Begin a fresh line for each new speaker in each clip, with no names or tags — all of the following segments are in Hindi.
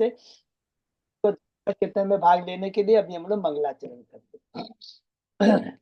से तो कीर्तन में भाग लेने के लिए अभी हम लोग मंगलाचरण करते हैं।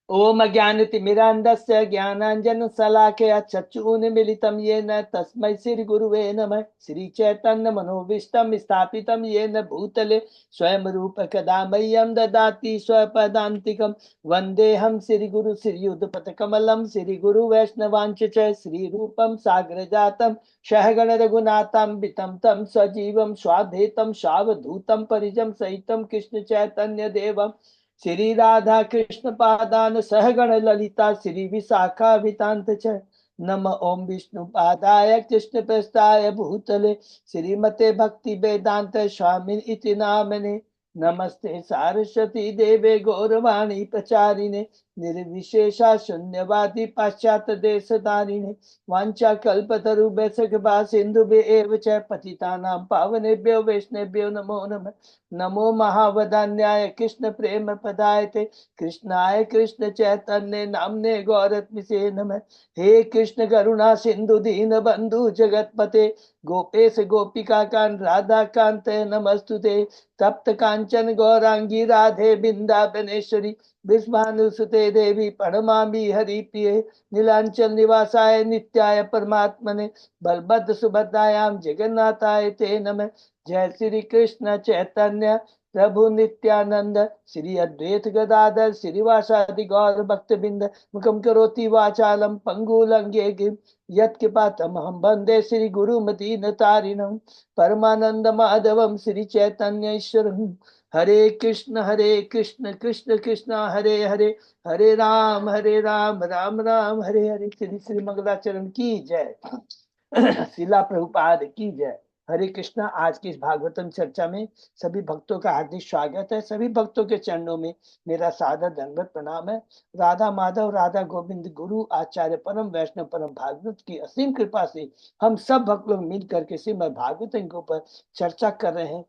ओम अज्ञानतिमिरान्धस्य ज्ञानाञ्जन शलाकया चक्षुरुन्मीलितं येन तस्मै श्री गुरुवे नमः। श्री चैतन्य मनोभीष्टं स्थापितं येन भूतले स्वयं रूप कदा मह्यं ददाति स्वपदान्तिकं। वन्देऽहं श्री गुरु श्रीयुतपथकमलं श्री गुरु वैष्णवांच च श्री रूपं साग्रजातं सहगण रघुनाथान्वितं तं सजीवं स्वाद्वैतं सावधूतं परिजं सहितं कृष्ण चैतन्य देवम् श्री राधा कृष्ण पादान सहगण ललिता श्री विशाखा वितांत च। नम ओम विष्णु पादाय कृष्ण प्रस्थाय भूतले श्रीमते भक्ति वेदांत स्वामी इति नामने। नमस्ते सारस्वती देवे गौरवाणी प्रचारिणे निर्विशेषा शून्यवादी पाश्चात्य देशधारिणे वांछा कल्पतरुभ्यः सिन्धुभ्यः च पतितानां पावनेभ्यो वैष्णवेभ्यो नमो नमः। नमो महावदान्याय कृष्ण प्रेम पदायते कृष्णाय कृष्ण चैतन्य नामने गौरत्मिसे नमः। हे कृष्ण करुणा सिंधु दीन बंधु जगतपते गोपेश गोपिका कांत राधा कांत नमस्तुते। तप्त कांचन गौरांगी राधे बिंदावनेश्वरी विश्वानुसुते देवी प्रणमामि हरिप्रिये। नीलांचल निवासाय नित्याय परमात्मने बलभद्र सुभद्रायां जगन्नाथाय ते नमः। जय श्री कृष्ण चैतन्य प्रभु नित्यानंद श्री अद्वैत गदाधर श्रीवासादि गौर भक्त बिंद मुखम करोति वाचालम पंगुलंगे गिम यत्कृपातमहं वंदे श्री गुरुमदीन तारिणं परमानंद माधवम श्री चैतन्य ईश्वरं। हरे कृष्ण कृष्ण कृष्ण हरे हरे हरे राम राम राम हरे हरे। श्री श्री मंगलाचरण की जय। शिला प्रभुपाद की जय। हरे कृष्णा। आज की इस भागवतम चर्चा में सभी भक्तों का हार्दिक स्वागत है। सभी भक्तों के चरणों में मेरा सादर दंडवत प्रणाम है। राधा माधव राधा गोविंद गुरु आचार्य परम वैष्णव परम भागवत की असीम कृपा से हम सब भक्त लोग मिल करके श्रीमद् भागवतम के ऊपर चर्चा कर रहे हैं।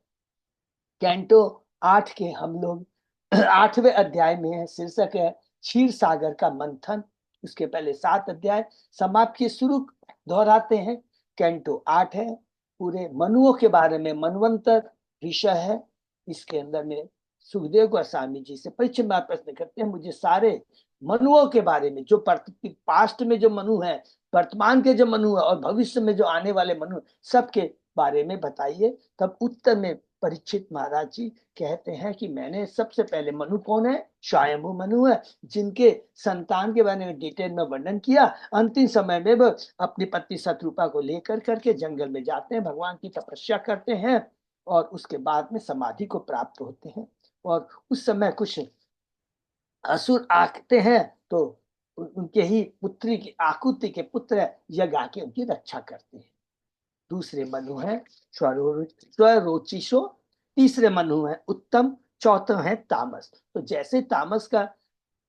कैंटो 8 के हम लोग 8वें अध्याय में है। शीर्षक है क्षीर सागर का मंथन। उसके पहले 7 अध्याय समाप्त के शुरू दोहराते हैं। कैंटो 8 है, पूरे मनुओं के बारे में मनवंतर विषय है। इसके अंदर में सुखदेव गोस्वामी जी से परिचय में प्रश्न करते हैं, मुझे सारे मनुओं के बारे में, जो पास्ट में जो मनु है, वर्तमान के जो मनु है और भविष्य में जो आने वाले मनु, सबके बारे में बताइए। तब उत्तर में परीक्षित महाराज जी कहते हैं कि मैंने सबसे पहले, मनु कौन है? स्वयंभू मनु है, जिनके संतान के बारे में डिटेल में वर्णन किया। अंतिम समय में वो अपनी पत्नी शत्रुपा को लेकर करके जंगल में जाते हैं, भगवान की तपस्या करते हैं और उसके बाद में समाधि को प्राप्त होते हैं। और उस समय कुछ असुर आते हैं तो उनके ही पुत्री की, आकुति के पुत्र यज्ञ आके उनकी रक्षा करते हैं। दूसरे मनु है स्वरोचिषो, तीसरे मनु है उत्तम, चौथा है तामस। तो जैसे तामस का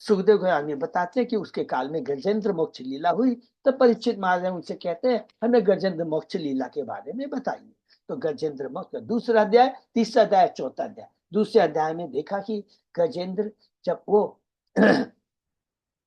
सुखदेव गोस्वामी बताते हैं कि उसके काल में गजेंद्र मोक्ष लीला हुई, तो परीक्षित महाराज उनसे कहते हैं हमें गजेंद्र मोक्ष लीला के बारे में बताइए। तो गजेंद्र मोक्ष दूसरा अध्याय, तीसरा अध्याय, चौथा अध्याय। दूसरे अध्याय में देखा कि गजेंद्र जब वो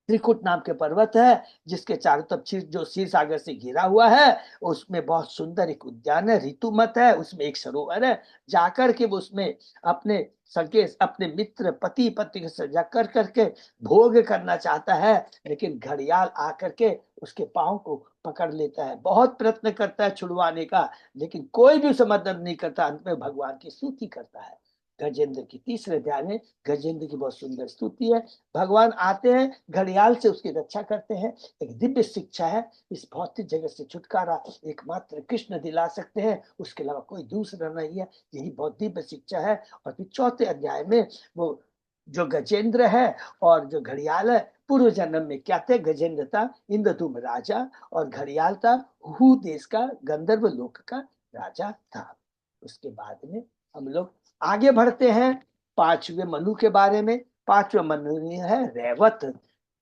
त्रिकुट नाम के पर्वत है जिसके चारों तरफ जो क्षीर सागर से घिरा हुआ है, उसमें बहुत सुंदर एक उद्यान है, ऋतुमत है, उसमें एक सरोवर है। जाकर के वो उसमें अपने सगे, अपने मित्र, पति पत्नी के सजा कर करके भोग करना चाहता है, लेकिन घड़ियाल आकर के उसके पांव को पकड़ लेता है। बहुत प्रयत्न करता है छुड़वाने का, लेकिन कोई भी उसे मदद नहीं करता। अंत में भगवान की स्तुति करता है। गजेंद्र की तीसरे अध्याय में गजेंद्र की बहुत सुंदर स्तुति है। भगवान आते हैं, घड़ियाल से उसकी रक्षा करते हैं। एक दिव्य शिक्षा है, इस भौतिक जगत से छुटकारा एकमात्र कृष्ण दिला सकते हैं, उसके अलावा कोई दूसरा नहीं है। यही बहुत दिव्य शिक्षा है। और फिर चौथे अध्याय में वो जो गजेंद्र है और जो घड़ियाल है, पूर्व जन्म में क्या थे? गजेंद्र था इंद्रधूम राजा और घड़ियाल था हु देश का, गंधर्व लोक का राजा था। उसके बाद में हम लोग आगे बढ़ते हैं 5वें मनु के बारे में। 5वां मनु है रैवत।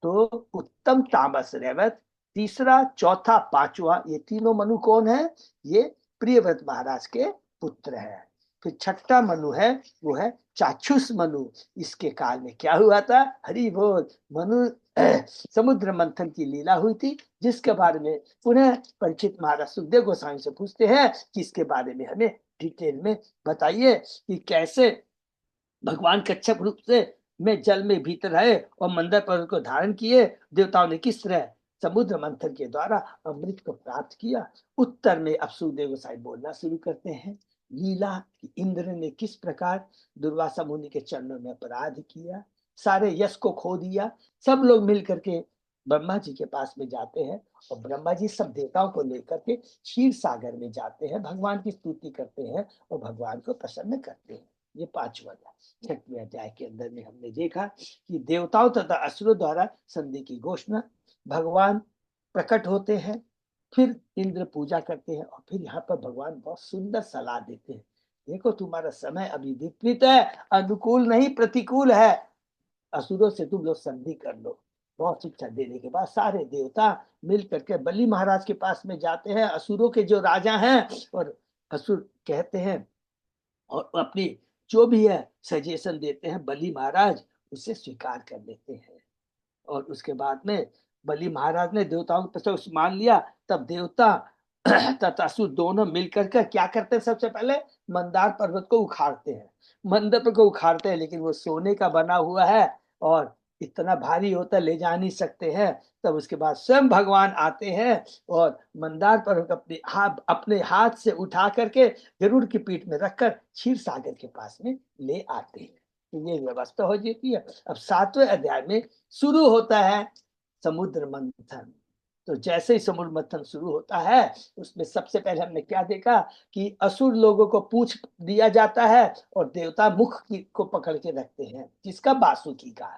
तो उत्तम, तामस, रैवत, तीसरा, चौथा, 5वां, ये तीनों मनु कौन है? ये प्रियव्रत महाराज के पुत्र है। फिर 6ठा मनु है, वो है चाक्षुष मनु। इसके काल में क्या हुआ था? हरि बोल। मनु समुद्र मंथन की लीला हुई थी, जिसके बारे में पुनः परीक्षित महाराज सुखदेव गोस्वामी से पूछते हैं कि इसके बारे में हमें डिटेल में बताइए कि कैसे भगवान कच्छप रूप से में जल में भीतर आए और मंदर पर्वत को धारण किए, देवताओं ने किस तरह समुद्र मंथन के द्वारा अमृत को प्राप्त किया। उत्तर में अब सुखदेव गोसाई बोलना शुरू करते हैं। लीला कि इंद्र ने किस प्रकार दुर्वासा मुनि के चरणों में अपराध किया, सारे यश को खो दिया। सब लोग मिल करके ब्रह्मा जी के पास में जाते हैं और ब्रह्मा जी सब देवताओं को लेकर के क्षीर सागर में जाते हैं, भगवान की स्तुति करते हैं और भगवान को प्रसन्न करते हैं। ये 5वां अध्याय। 6वें अध्याय के अंदर में हमने देखा कि देवताओं तथा असुरों द्वारा संधि की घोषणा, भगवान प्रकट होते हैं, फिर इंद्र पूजा करते हैं और फिर यहाँ पर भगवान बहुत सुंदर सलाह देते हैं। देखो तुम्हारा समय अभी विपरीत है, अनुकूल नहीं प्रतिकूल है, असुरों से तुम लोग संधि कर लो। बहुत शिक्षा देने के बाद सारे देवता मिल करके बलि महाराज के पास में जाते हैं, असुरों के जो राजा हैं, और असुर कहते हैं और अपनी जो भी है सजेशन देते हैं, बलि महाराज उसे स्वीकार कर लेते हैं। और उसके बाद में बलि महाराज ने देवताओं के प्रस्ताव मान लिया। तब देवता तथा असुर दोनों मिलकर के क्या करते हैं, सबसे पहले मंदार पर्वत को उखाड़ते हैं। मंदिर पर को उखाड़ते हैं, लेकिन वो सोने का बना हुआ है और इतना भारी होता है, ले जा नहीं सकते हैं। तब उसके बाद स्वयं भगवान आते हैं और मंदार पर्वत अपने हाथ से उठा करके गरुड़ की पीठ में रखकर क्षीर सागर के पास में ले आते हैं। तो ये व्यवस्था हो जाती है। अब 7वें अध्याय में शुरू होता है समुद्र मंथन। तो जैसे ही समुद्र मंथन शुरू होता है, उसमें सबसे पहले हमने क्या देखा कि असुर लोगों को पूछ दिया जाता है और देवता मुख को पकड़ के रखते हैं, जिसका वासुकी का।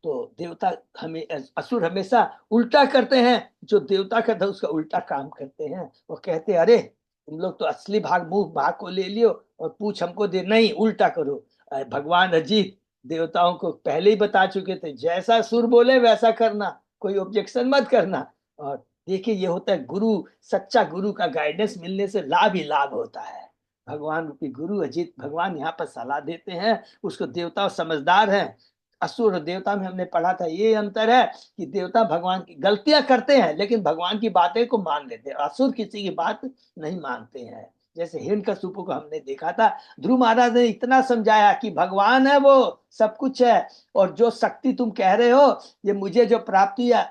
तो देवता हमें असुर हमेशा उल्टा करते हैं, जो देवता का था उसका उल्टा काम करते हैं। वो कहते हैं अरे तुम लोग तो असली भाग मुंह भाग को ले लियो और पूछ हमको दे, नहीं उल्टा करो। भगवान अजीत देवताओं को पहले ही बता चुके थे, जैसा सुर बोले वैसा करना, कोई ऑब्जेक्शन मत करना। और देखिए ये होता है गुरु, सच्चा गुरु का गाइडेंस मिलने से लाभ ही लाभ होता है। भगवान रूपी गुरु अजीत भगवान यहाँ पर सलाह देते हैं, उसको देवता समझदार हैं। असुर और देवता में हमने पढ़ा था ये अंतर है कि देवता भगवान की गलतियां करते हैं लेकिन भगवान की बातें को मान लेते हैं, असुर किसी की बात नहीं मानते हैं। जैसे हिरण्यकशिपु को हमने देखा था, ध्रुव महाराज ने इतना समझाया कि भगवान है, वो सब कुछ है, और जो शक्ति तुम कह रहे हो ये मुझे जो प्राप्ति है,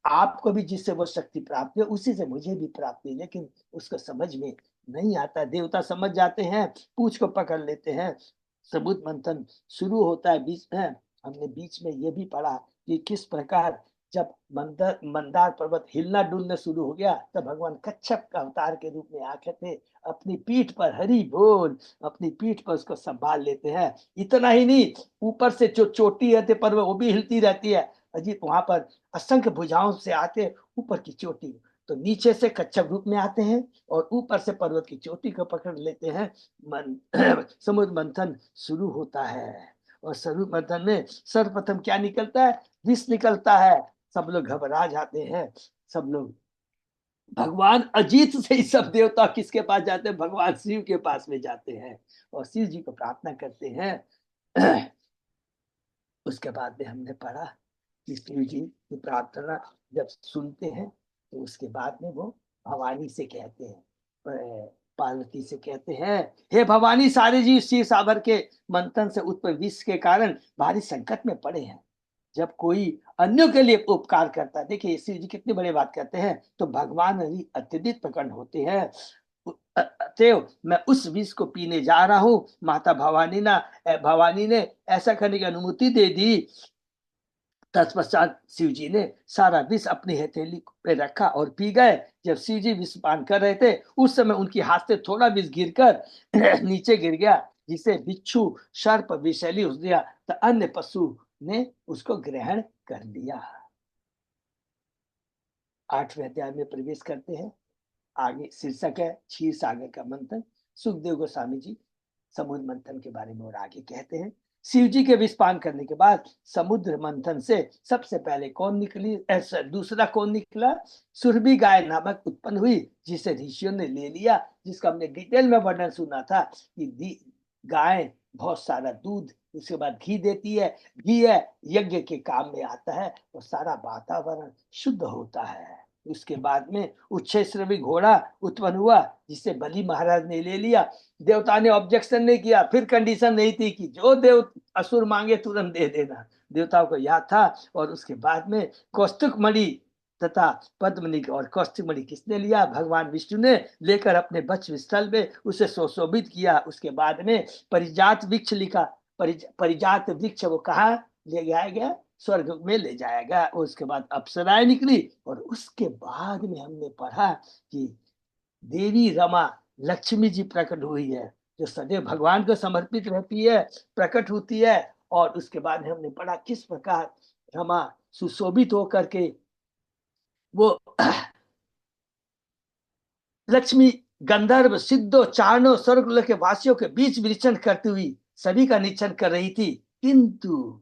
आपको भी जिससे वो शक्ति प्राप्त है उसी से मुझे भी प्राप्ति है, लेकिन उसको समझ में नहीं आता। देवता समझ जाते हैं, पूछ को पकड़ लेते हैं। समुद्र मंथन शुरू होता है। बीच में हमने बीच में ये भी पढ़ा कि किस प्रकार जब मंदार पर्वत हिलना डुलना शुरू हो गया, तब भगवान कच्छप का अवतार के रूप में आके थे, अपनी पीठ पर हरि बोल अपनी पीठ पर उसको संभाल लेते हैं। इतना ही नहीं, ऊपर से जो चोटी रहती पर्वत वो भी हिलती रहती है, अजीब वहां पर असंख्य भुजाओं से आते ऊपर की चोटी, तो नीचे से कच्छप रूप में आते हैं और ऊपर से पर्वत की चोटी को पकड़ लेते हैं। समुद्र मंथन शुरू होता है और समुद्र मंथन में सर्वप्रथम क्या निकलता है, विष निकलता है। सब लोग घबरा जाते हैं, सब लोग भगवान अजीत से ही सब देवता किसके पास जाते हैं, भगवान शिव के पास में जाते हैं और शिव जी को प्रार्थना करते हैं। उसके बाद में हमने पढ़ा कि शिव जी की प्रार्थना जब सुनते हैं तो उसके बाद में वो भवानी से कहते हैं, पार्वती से कहते हैं, हे भवानी सारे जीव शिव सागर के मंथन से उत्पन्न विष के कारण भारी संकट में पड़े हैं। जब कोई अन्यों के लिए उपकार करता है, देखिए शिव जी कितनी बड़ी बात कहते हैं, तो भगवान अत्यधिक प्रकट होते हैं। अतएव मैं उस विष को पीने जा रहा हूँ। माता भवानी ने ऐसा करने की अनुमति दे दी। तत्पश्चात शिव जी ने सारा विष अपनी हथेली पे रखा और पी गए। जब शिव जी विष पान कर रहे थे उस समय उनके हाथ से थोड़ा विष गिरकर नीचे गिर गया, जिसे बिच्छू सर्प विषैली हो दिया, तो अन्य पशु ने उसको ग्रहण कर लिया। 8वें अध्याय में प्रवेश करते हैं। आगे शीर्षक है क्षीर सागर का मंथन। सुखदेव गोस्वामी जी समुद्र मंथन के बारे में और आगे कहते हैं, शिव जी के विष पान करने के बाद समुद्र मंथन से सबसे पहले कौन निकली, ऐसा दूसरा कौन निकला, सुरभि गाय नामक उत्पन्न हुई, जिसे ऋषियों ने ले लिया, जिसका हमने डिटेल में वर्णन सुना था कि गाय बहुत सारा दूध उसके बाद घी देती है, घी है यज्ञ के काम में आता है और सारा वातावरण शुद्ध होता है। उसके बाद में उच्छेश्रवी घोड़ा उत्पन्न हुआ जिसे बलि महाराज ने ले लिया। देवता ने ऑब्जेक्शन नहीं किया, फिर कंडीशन नहीं थी कि जो देव असुर मांगे तुरंत दे देना, देवताओं को याद था। और उसके बाद में कौस्तुक मणि तथा पद्मनि और कौस्तुक मणि किसने लिया? भगवान विष्णु ने लेकर अपने वक्ष स्थल में उसे सुशोभित किया। उसके बाद में परिजात वृक्ष लिखा, परिजात वृक्ष वो कहा ले जाया गया? स्वर्ग में ले जाया गया। उसके बाद अप्सराएं निकली और उसके बाद में हमने पढ़ा कि देवी रमा लक्ष्मी जी प्रकट हुई है, जो सदैव भगवान को समर्पित रहती है, प्रकट होती है। और उसके बाद हमने पढ़ा किस प्रकार रमा सुशोभित होकर के वो लक्ष्मी गंधर्व सिद्धो चारणों स्वर्ग के वासियों के बीच विचरण करती हुई सभी का निरीक्षण कर रही थी, किंतु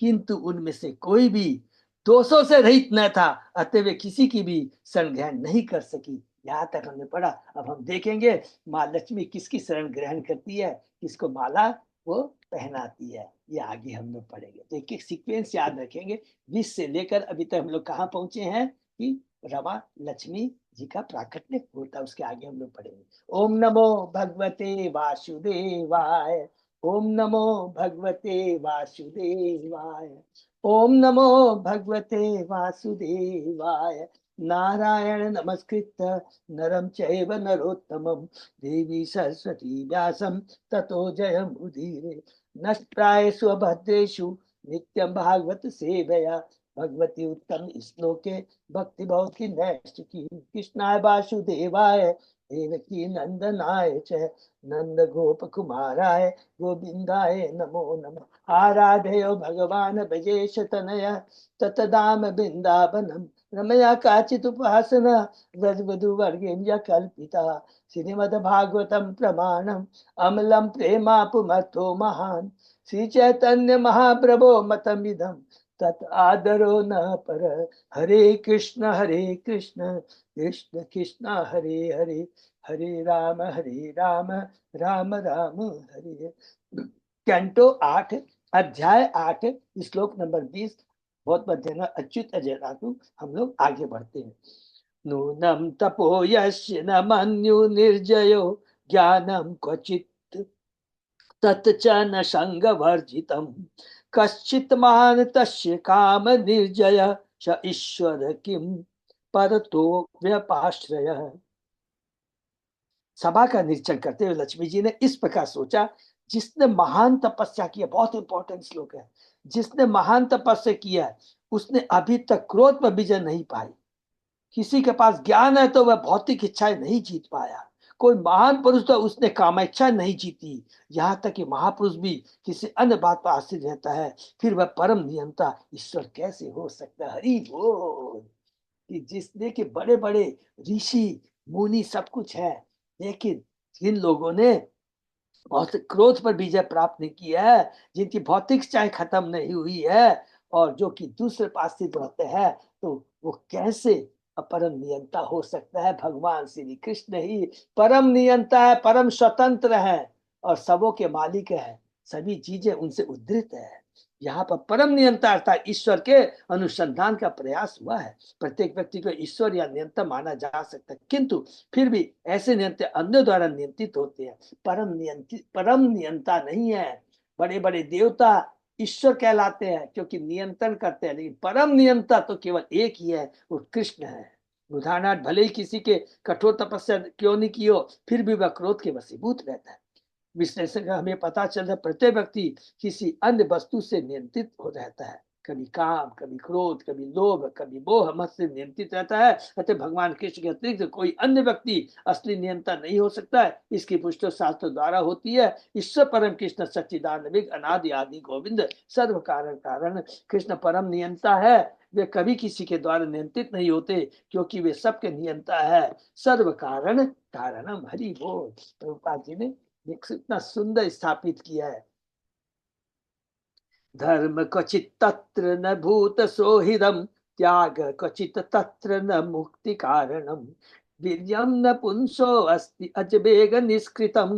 किंतु उनमें से कोई भी दोषों से रहित न था, अतः वे किसी की भी शरण ग्रहण नहीं कर सकी। यहाँ तक हमने पढ़ा। अब हम देखेंगे माँ लक्ष्मी किसकी शरण ग्रहण करती है, किसको माला वो पहनाती है, ये आगे हम लोग पढ़ेंगे। तो एक एक सीक्वेंस याद रखेंगे। 20 से लेकर अभी तक हम लोग कहाँ पहुंचे हैं कि रमा लक्ष्मी जी का प्राकट्य होता, उसके आगे हम लोग पढ़ेंगे। ओम नमो भगवते वासुदेवाय, ओम नमो भगवते वासुदेवाय, ओम नमो भगवते वासुदेवाय। नारायण नमस्कृत नरम चैव नरोत्तमं देवी सरस्वती व्यासं ततो जयमुदीरये। नष्टाय स्वभद्रेषु नित्यं भागवत सेवया भगवती उत्तम श्लोके भक्ति बहुत की नैष्ट की। कृष्णाय वासुदेवाय देवकी नंदनाय च नंद गोप कुमाराय गोविंदाय नमो नमः। आराधयो भगवान ब्रजेश तनया ततदाम बिंदावनम रमया काचित उपासना रजवधु वर्गेन्द्र कल्पिता। श्रीमद्भागवतम प्रमाणम अमलम प्रेमापुमर्थो महान श्री चैतन्य महाप्रभो मतमिदम तत् आदरो न पर। हरे कृष्ण कृष्ण कृष्ण हरे हरे, हरे राम राम राम हरे। कैंटो 8 अध्याय 8 श्लोक नंबर 20। बहुत मध्य अच्युत अजय रातु। हम लोग आगे बढ़ते हैं। नूनम तपो यस्य न मन्यु निर्जयो ज्ञानम क्वचित तच्च न संग वर्जितम कश्चित मान तस्य काम निर्जय च ईश्वर किम परतो व्यपाश्रय। सभा का निरीक्षण करते हुए लक्ष्मी जी ने इस प्रकार सोचा, जिसने महान तपस्या किया, बहुत इंपॉर्टेंट श्लोक है, जिसने महान तपस्या किया उसने अभी तक क्रोध पर विजय नहीं पाई। किसी के पास ज्ञान है तो वह भौतिक इच्छाएं नहीं जीत पाया। कोई महान पुरुष तो उसने कामेच्छा नहीं जीती। यहाँ तक कि महापुरुष भी किसी अन्य बात पर आश्रित रहता है, फिर वह परम नियंता ईश्वर कैसे हो सकता है? हरि बोल। कि जिसने के बड़े बड़े ऋषि मुनि सब कुछ है, लेकिन जिन लोगों ने बहुत क्रोध पर विजय प्राप्त नहीं किया है, जिनकी भौतिक इच्छाएं खत्म नहीं हुई है और जो कि दूसरे पास स्थित रहते हैं, तो वो कैसे परम नियंता हो सकता है? भगवान श्री कृष्ण ही परम नियंता है, परम स्वतंत्र है और सबों के मालिक है। सभी चीजें उनसे उद्धृत है। यहाँ पर परम नियंता अर्थात ईश्वर के अनुसंधान का प्रयास हुआ है। प्रत्येक व्यक्ति को ईश्वर या नियंता माना जा सकता है, किंतु फिर भी ऐसे नियंत्रण अन्य द्वारा नियंत्रित होते हैं। परम नियंता नहीं है। बड़े बड़े देवता ईश्वर कहलाते हैं क्योंकि नियंत्रण करते हैं, लेकिन परम नियंता तो केवल एक ही है, वो कृष्ण है। उदाहरणार्थ भले ही किसी के कठोर तपस्या क्यों नहीं की हो, फिर भी वह क्रोध के वशीभूत रहता है। विश्लेषण का हमें पता चलता है प्रत्येक व्यक्ति किसी अन्य वस्तु से नियंत्रित हो रहता है। कभी काम, कभी क्रोध, कभी लोभ, कभी मोह मत से नियंत्रित रहता है। अतः भगवान कृष्ण के अतिरिक्त कोई अन्य व्यक्ति असली नियंता नहीं हो सकता है। इसकी पुष्टि शास्त्र द्वारा होती है। ईश्वर परम कृष्ण सच्चिदानंद अनादि आदि गोविंद सर्व कारण कारण कृष्ण परम नियंता है। वे कभी किसी के द्वारा नियंत्रित नहीं होते क्योंकि वे सबके नियंता है। सर्व कारण कारणम। हरि बोल। प्रभुपाद जी ने इतना सुंदर स्थापित किया है। धर्म क्वचित तत्र न भूत सोहिदम त्याग क्वचित तत्र न मुक्ति कारणम वीर्यम न पुंसो अस्ति अजबेग निष्कृतम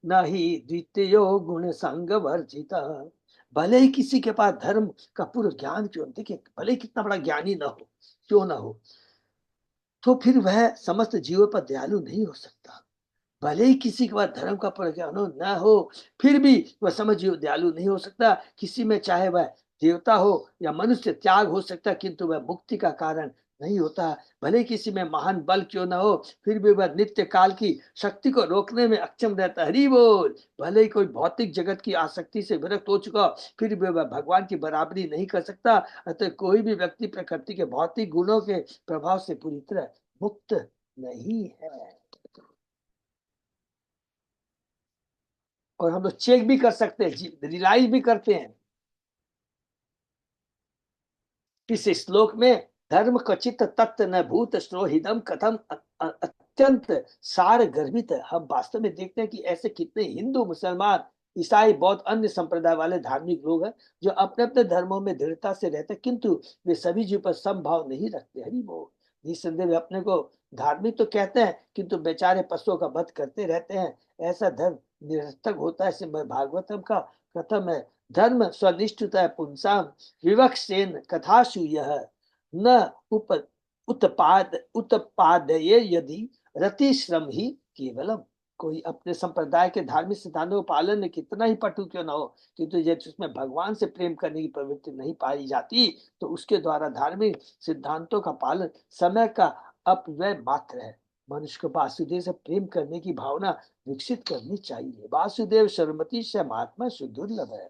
न ही द्वितीयो गुण संग वर्जित। भले ही किसी के पास धर्म का पूर्ण ज्ञान क्यों न, देखिए भले ही कितना बड़ा ज्ञानी ना हो, क्यों ना हो, तो फिर वह समस्त जीवों पर दयालु नहीं हो सकता। भले ही किसी के पास धर्म का ज्ञान न हो, फिर भी वह समझिए दयालु नहीं हो सकता। किसी में चाहे वह देवता हो या मनुष्य, त्याग हो सकता किंतु वह मुक्ति का कारण नहीं होता। भले किसी में महान बल क्यों ना हो, फिर भी वह नित्य काल की शक्ति को रोकने में अक्षम रहता। हरि बोल। भले ही कोई भौतिक जगत की आसक्ति से विरक्त हो चुका, फिर भी वह भगवान की बराबरी नहीं कर सकता। अतः कोई भी व्यक्ति प्रकृति के भौतिक गुणों के प्रभाव से पूरी तरह मुक्त नहीं है। और हम लोग चेक भी कर सकते हैं, रियलाइज भी करते हैं। इस श्लोक में धर्म कचित तत्व न भूत श्रोहिदम कथम अत्यंत सार गर्भित है। हम वास्तव में देखते हैं कि ऐसे कितने हिंदू, मुसलमान, ईसाई, बौद्ध, अन्य संप्रदाय वाले धार्मिक लोग हैं जो अपने अपने धर्मों में दृढ़ता से रहते हैं, किंतु वे सभी जीव पर समभाव नहीं रखते। हरि बोल। निसंदेह वे अपने को धार्मिक तो कहते हैं, किंतु बेचारे पशुओं का वध करते रहते हैं। ऐसा धर्म निरर्थक होता है। श्रीमद् भागवतम का कथम है, धर्म स्वनिष्ठता पुंसाम विवक्षेन कथासु यह न उप उत्पादये यदि रति श्रम ही केवलम। कोई अपने संप्रदाय के धार्मिक सिद्धांतों का पालन में कितना ही पटु क्यों ना हो, किंतु यदि उसमें भगवान से प्रेम करने की प्रवृत्ति नहीं पाई जाती, तो उसके द्वारा धार्मिक सिद्धांतों का पालन समय का अपव्यय मात्र है। मनुष्य को वासुदेव से प्रेम करने की भावना विकसित करनी चाहिए। वासुदेव शर्मति से महात्मा सुदुर्लभ है।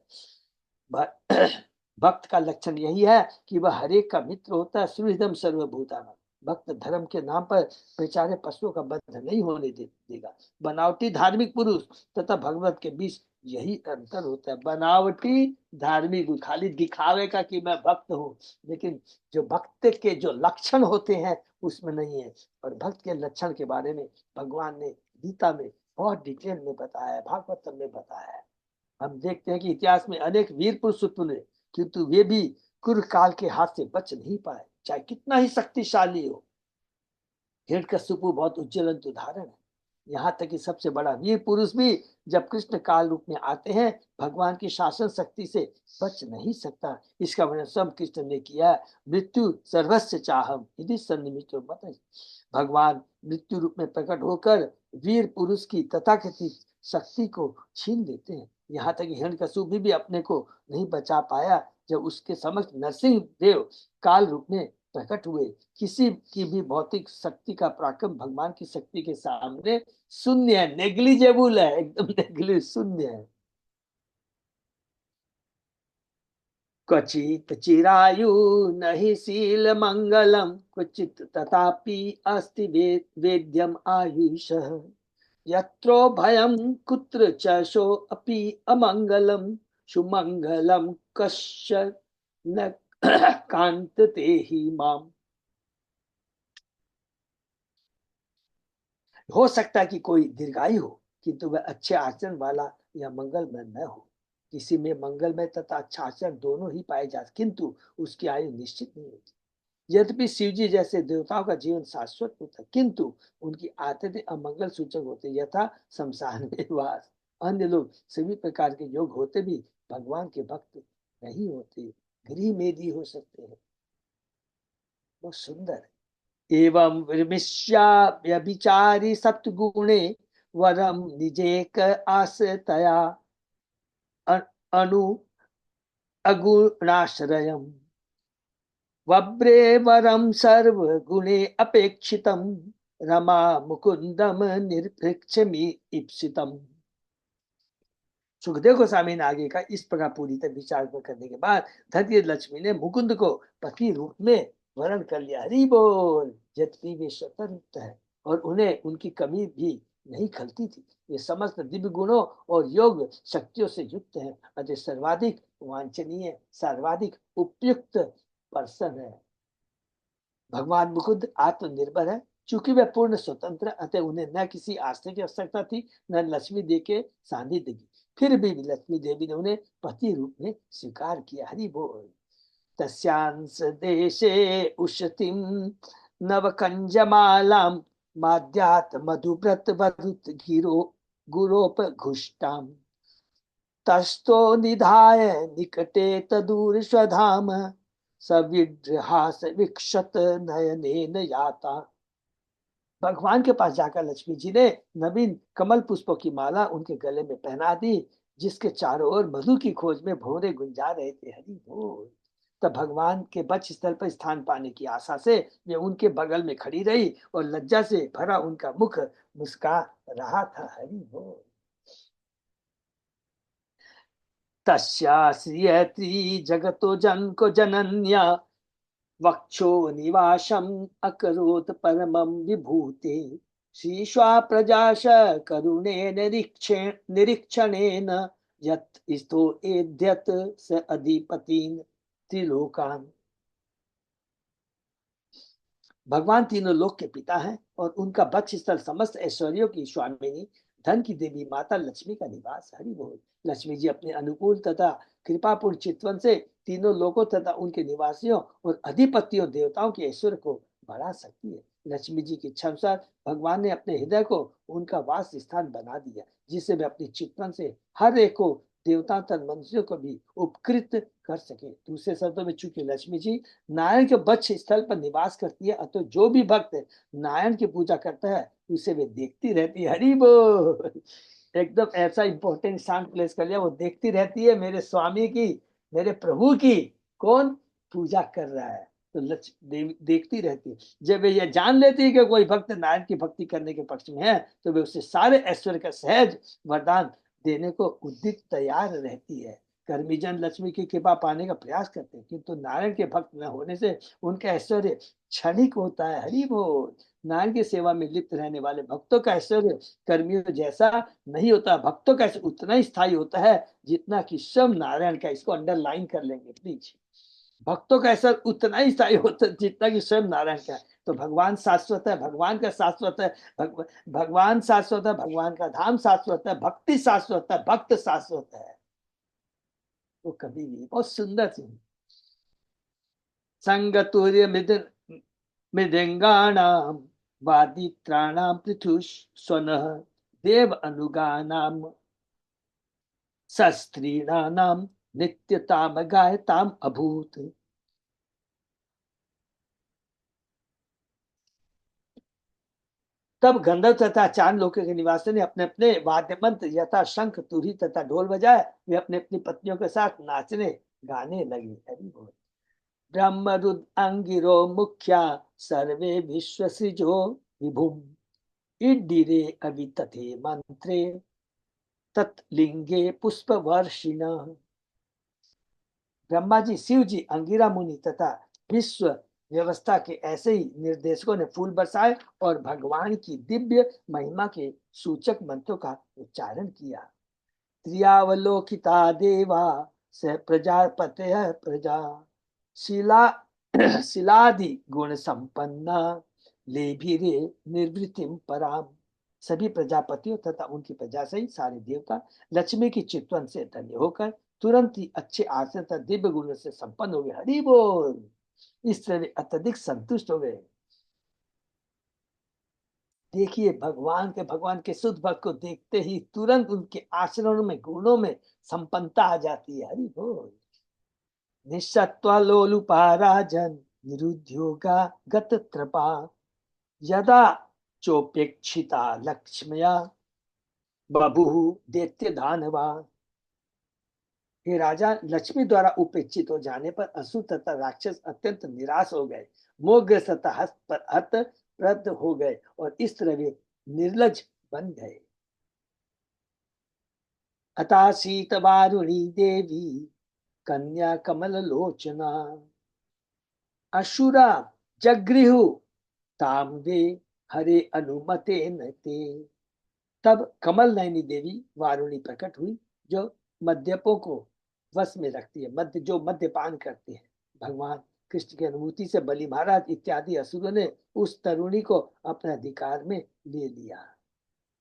भक्त का लक्षण यही है कि वह हरेक का मित्र होता है। सुहृदम सर्वभूतानां। भक्त धर्म के नाम पर बेचारे पशुओं का वध नहीं होने देगा। बनावटी धार्मिक पुरुष तथा भगवत के बीच यही अंतर होता है। बनावटी धार्मिक खाली दिखावे का कि मैं भक्त हूँ, लेकिन जो भक्त के जो लक्षण होते हैं उसमें नहीं है। और भक्त के लक्षण के बारे में भगवान ने गीता में बहुत डिटेल में बताया है, भागवतम में बताया है। हम देखते हैं कि इतिहास में अनेक वीर पुरुष उत्पन्न हुए, किंतु वे भी क्रूर काल के हाथ से बच नहीं पाए, चाहे कितना ही शक्तिशाली हो। हिरण्यकशिपु बहुत उज्ज्वलंत उदाहरण है। यहाँ तक कि सबसे बड़ा वीर पुरुष भी जब कृष्ण काल रूप में आते हैं, भगवान की शासन शक्ति से बच नहीं सकता। इसका वर्णन स्वयं कृष्ण ने किया, मृत्यु सर्वस्व चाहम यदि सन्निमित्तो मत। भगवान मृत्यु रूप में प्रकट होकर वीर पुरुष की तथाकथित शक्ति को छीन लेते हैं। यहाँ तक हिरण्यकशिपु भी अपने को नहीं बचा पाया जब उसके समक्ष नरसिंह देव काल रूप में प्रकट हुए। किसी की भी भौतिक शक्ति का पराक्रम भगवान की शक्ति के सामने शून्य है, नेग्लिजेबल है, एकदम नेग्लि शून्य है। क्वचित चिरायु नहीं शील मंगलम क्वचित तथापि अस्ति वेद्यम आयुष। यत्रो भयम कुत्र च शो अपि अमंगलम सुमंगलम कश्य न कांतते ही माम। हो सकता है कि कोई दीर्घायु हो, किंतु वह अच्छे आचरण वाला या मंगलमय न हो। किसी में मंगलमय तथा अच्छा आचरण दोनों ही पाए जाते, किंतु उसकी आयु निश्चित नहीं होती। यद्यपि शिव जी जैसे देवताओं का जीवन शाश्वत होता, किंतु उनकी आदतें अमंगल सूचक होते, यथा शमशान में वास। अन्य लोग सभी प्रकार के योग होते भी भगवान के भक्त नहीं होते, गृह मेदी हो सकते हैं। बहुत सुंदर है। एवं विमिष्या व्यभिचारी सत्गुणे वरम निजेक आश्रतया अनु अगुणाश्रयम् वब्रे वरम सर्व गुणे अपेक्षितम रमा मुकुंदम निरपेक्षमी इप्सितम। सुखदेव गोस्वामी ने आगे का इस प्रकार पूरी तरह विचार करने के बाद धरती लक्ष्मी ने मुकुंद को पति रूप में वर्ण कर लिया। हरि बोल। यद्यपि वे स्वतंत्र है और उन्हें उनकी कमी भी नहीं खलती थी, वे समस्त दिव्य गुणों और योग शक्तियों से युक्त है, अतः सर्वाधिक वांछनीय, सर्वाधिक उपयुक्त पर्सन है। भगवान मुकुंद आत्मनिर्भर है, चूंकि वे पूर्ण स्वतंत्र, अतः उन्हें न किसी आश्रय की आवश्यकता थी न लक्ष्मी देवी के सानिध्य की। फिर भी लक्ष्मी देवी ने उन्हें पति रूप में स्वीकार किया। हरि बोल। तस्यांश देशे उशतिम नव कंजमालाम माद्यात मधुव्रत वधुत गिरो गुरोपघुष्टाम तस्थो निधाय निकटे तदूर्ध्वधाम सविद्रहास विक्षत नयनेन याता। भगवान के पास जाकर लक्ष्मी जी ने नवीन कमल पुष्पों की माला उनके गले में पहना दी, जिसके चारों ओर मधु की खोज में भंवरे गुंजा रहे थे। हरि बोल। तब भगवान के वक्ष स्थल पर स्थान पाने की आशा से वे उनके बगल में खड़ी रही और लज्जा से भरा उनका मुख मुस्का रहा था। हरि बोल। तस्याश्रियत्री जगतो जन को जनन्या वक्षो निवासम अकरोत् परमं विभूते शीर्षा प्रजाश करुणे निरीक्षणेन यत् स्तो एद्यत स अधिपतीन त्रिलोकान। भगवान तीनों लोक के पिता हैं और उनका वक्ष स्थल समस्त ऐश्वर्यों की स्वामिनी धन की देवी माता लक्ष्मी का निवास। हरि बोल। लक्ष्मी जी अपने अनुकूल तथा कृपापूर्ण चितवन से तीनों लोकों तथा उनके निवासियों और अधिपतियों देवताओं के ऐश्वर्य को बढ़ा सकती है। लक्ष्मी जी की इच्छा अनुसार भगवान ने अपने हृदय को उनका वास स्थान बना दिया, जिससे वे अपनी चितवन से हर एक को देवता तथा मनुष्यों को भी उपकृत कर सके। दूसरे शब्दों में चूंकि लक्ष्मी जी नारायण के वक्ष स्थल पर निवास करती है, अतः जो भी भक्त नारायण की पूजा करता है उसे वे देखती रहती है। हरि बोल। एकदम ऐसा इंपॉर्टेंट स्थान प्लेस कर लिया, वो देखती रहती है मेरे स्वामी की, मेरे प्रभु की कौन पूजा कर रहा है, तो लक्ष्मी देखती रहती है। जब वे ये जान लेती है कि कोई भक्त नारायण की भक्ति करने के पक्ष में है, तो वे उसे सारे ऐश्वर्य का सहज वरदान देने को उद्दित तैयार रहती है। कर्मीजन लक्ष्मी की कृपा पाने का प्रयास करते हैं, किंतु नारायण के भक्त न होने से उनका ऐश्वर्य क्षणिक होता है। हरि बोल। नारायण की सेवा में लिप्त रहने वाले भक्तों का ऐश्वर्य कर्मियों जैसा नहीं होता। भक्तों का ऐश्वर्य उतना ही स्थायी होता है जितना कि स्वयं नारायण का। इसको अंडरलाइन कर लेंगे प्लीज। भक्तों का ऐश्वर्य उतना ही स्थायी होता है जितना कि स्वयं नारायण का है। तो भगवान शाश्वत है, भगवान का शाश्वत है, भगवान शाश्वत है, भगवान का धाम शाश्वत है, भक्ति शाश्वत है, भक्त शाश्वत है। वो कभी भी बहुत सुंदर सी संगतुर्य मृदंगाणाम वादित्राणाम पृथुष स्वनः देव अनुगानाम शस्त्रीणानाम नित्यताम गायताम अभूत। तब गंधर्व तथा चांद लोके के निवासी ने अपने अपने वाद्य मंत्र यथा शंख तुरी तथा ढोल बजाए वे अपने अपनी पत्नियों के साथ नाचने गाने लगे। हरि बोल। ब्रह्मरुद अंगिरो मुख्या सर्वे विश्व सृजो विभुम इडिरे अवितथे मंत्रे तत्लिंगे पुष्प वर्षिण। ब्रह्मा जी, शिव जी, अंगिरा मुनि तथा विश्व व्यवस्था के ऐसे ही निर्देशकों ने फूल बरसाए और भगवान की दिव्य महिमा के सूचक मंत्रों का उच्चारण किया। त्रियावलोकिता देवा स प्रजापते प्रजा शिला शिलादि गुण संपन्ना लेभिरे निर्वृतिम पराम। सभी प्रजापतियों तथा उनकी प्रजा से ही सारे देवता लक्ष्मी की चितवन से धन्य होकर तुरंत ही अच्छे आसन तथा दिव्य गुणों से संपन्न हो गए। हरि बोल। इस तरह वे अत्यधिक संतुष्ट हो गए। देखिए भगवान के शुद्ध भक्त को देखते ही तुरंत उनके आचरणों में गुणों में संपन्नता आ जाती है। हरि बोल। निःसत्त्वलोलुपा राजन् निरुद्योगा गतत्रपा यदा चोपेक्षिता लक्ष्म्या बभुः दैत्य दानवा। हे राजा, लक्ष्मी द्वारा उपेक्षित हो जाने पर असुर तथा राक्षस अत्यंत निराश हो गए, मोहग्रस्त तथा हतप्रद हो गए और इस तरह वे निर्लज बन गए। अतासीत वारुणी देवी कन्या कमल लोचना असुरा जगृहु ताम वे हरे अनुमते नते। तब कमल नयनी देवी वारुणी प्रकट हुई, जो मद्यपों को वश में रखती है, मध्य जो मद्यपान करते हैं। भगवान कृष्ण की अनुभूति से बलि महाराज इत्यादि असुरों ने उस तरुणी को अपने अधिकार में ले लिया।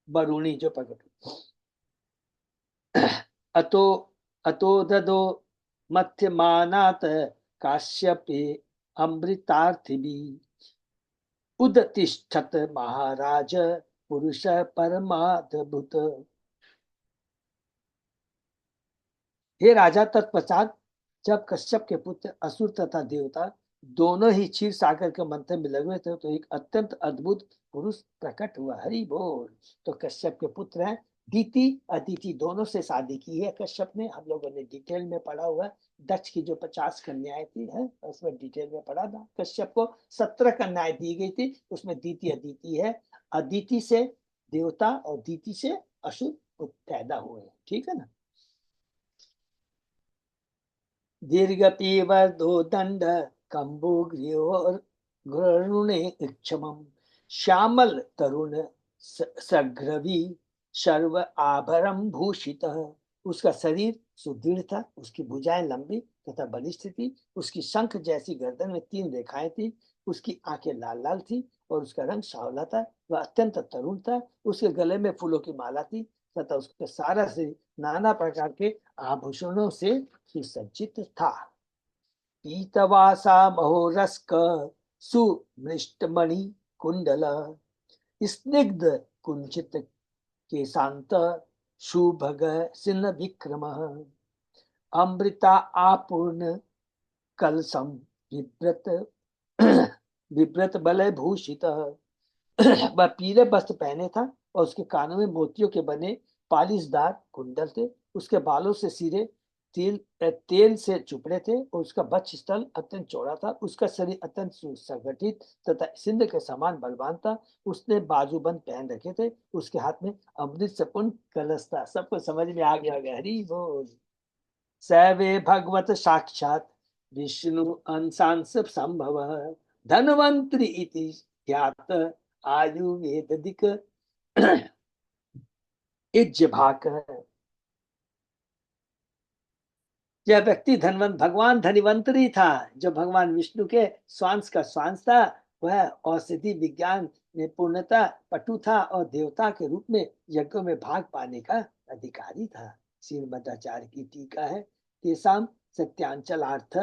वरुणी जो प्रकट अतो अतो ददो मध्यमानात काश्यपे अमृतार्थिभी उदतिष्ठत महाराज पुरुष परमाद्भुत। हे राजा, तत्पश्चात जब कश्यप के पुत्र असुर तथा देवता दोनों ही क्षीर सागर के मंथन में लगे हुए थे, तो एक अत्यंत अद्भुत पुरुष प्रकट हुआ। हरि बोल। तो कश्यप के पुत्र हैं दीति अदिति, दोनों से शादी की है कश्यप ने। हम लोगों ने डिटेल में पढ़ा हुआ है। दक्ष की जो 50 कन्याएं थी है, उसमें डिटेल में पढ़ा था। कश्यप को 17 कन्याएं दी गई थी, उसमें दीति अदिति है। अदिति से देवता और दीति से असुर पैदा हुए। ठीक है ना। दीर्घ पीवर्धो दंड कंबो गृणे क्षमम श्यामल तरुण सग्रवी सर्व आभरम भूषित। उसका शरीर सुदृढ़ था, उसकी भुजाएं लंबी तथा बलिष्ठ थी, उसकी शंख जैसी गर्दन में 3 रेखाएं थी, उसकी आंखें लाल लाल थी और उसका रंग सांवला था। वह अत्यंत तरुण था, उसके गले में फूलों की माला थी तथा उसका सारा शरीर नाना प्रकार के आभूषणों से सुसज्जित था। पीतवासा महोरस्क सुमृष्टमणि कुंडल स्निग्ध कुंचित केशांत सुभग सिन विक्रम अमृता आपूर्ण कलसम विव्रत विव्रत बलय भूषित। वह पीले वस्त्र पहने था और उसके कानों में मोतियों के बने पालिशदार कुंडल थे। उसके बालों से सिरे तेल से चुपड़े थे और उसका वक्ष स्थल अत्यंत चौड़ा था। उसका शरीर अत्यंत सुसंगठित तथा सिंध के समान बलवान था। उसने बाजूबंद पहन रखे थे। उसके हाथ में अमृत से पूर्ण कलश था। सबको समझ में आ गया। हरि बोल। सैवे भगवत साक्षात विष्णु अंशांश संभव धनवंतरी इति ज्ञात आयुर्वेदिक इज्जभाक। यह व्यक्ति धनवंत भगवान धनिवंतरी था, जो भगवान विष्णु के स्वांश का स्वांश था। वह औषधि विज्ञान में पूर्णता पटु था और देवता के रूप में यज्ञों में भाग पाने का अधिकारी था। श्रीमदाचार्य की टीका है। तेसाम सत्यांचलार्थ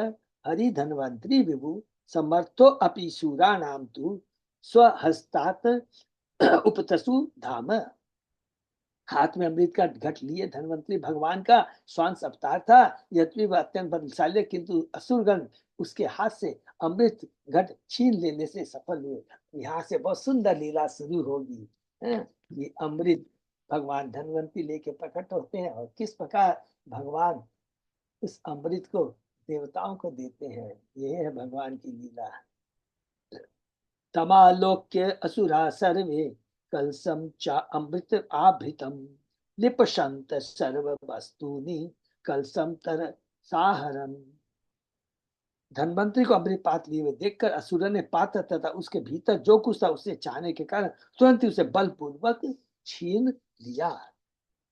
हरि धनवंतरी विभु समर्थो अपि शूरा नाम तु स्वहस्तात उपतसु धाम। हाथ में अमृत का घट लिए धनवंतरी भगवान का स्वांश अवतार था। यद्यपि वह अत्यंत बलशाली, किंतु असुरगण उसके हाथ से अमृत घट छीन लेने से सफल हुए। यहाँ से बहुत सुंदर लीला शुरू होगी। ये अमृत भगवान धनवंतरी लेके प्रकट होते हैं और किस प्रकार भगवान उस अमृत को देवताओं को देते हैं। ये है भगवान की लीला। तमालोक्य असुरा सर्वे कलसम च अमृत आभृतम लिपशंत सर्व वस्तुनि कलसम तर साहरम। धनवंतरी को अमृत पात्र लिए हुए देखकर असुर ने पात्र तथा उसके भीतर जो कुछ था उसे चाहने के कारण तुरंत उसे बलपूर्वक छीन लिया।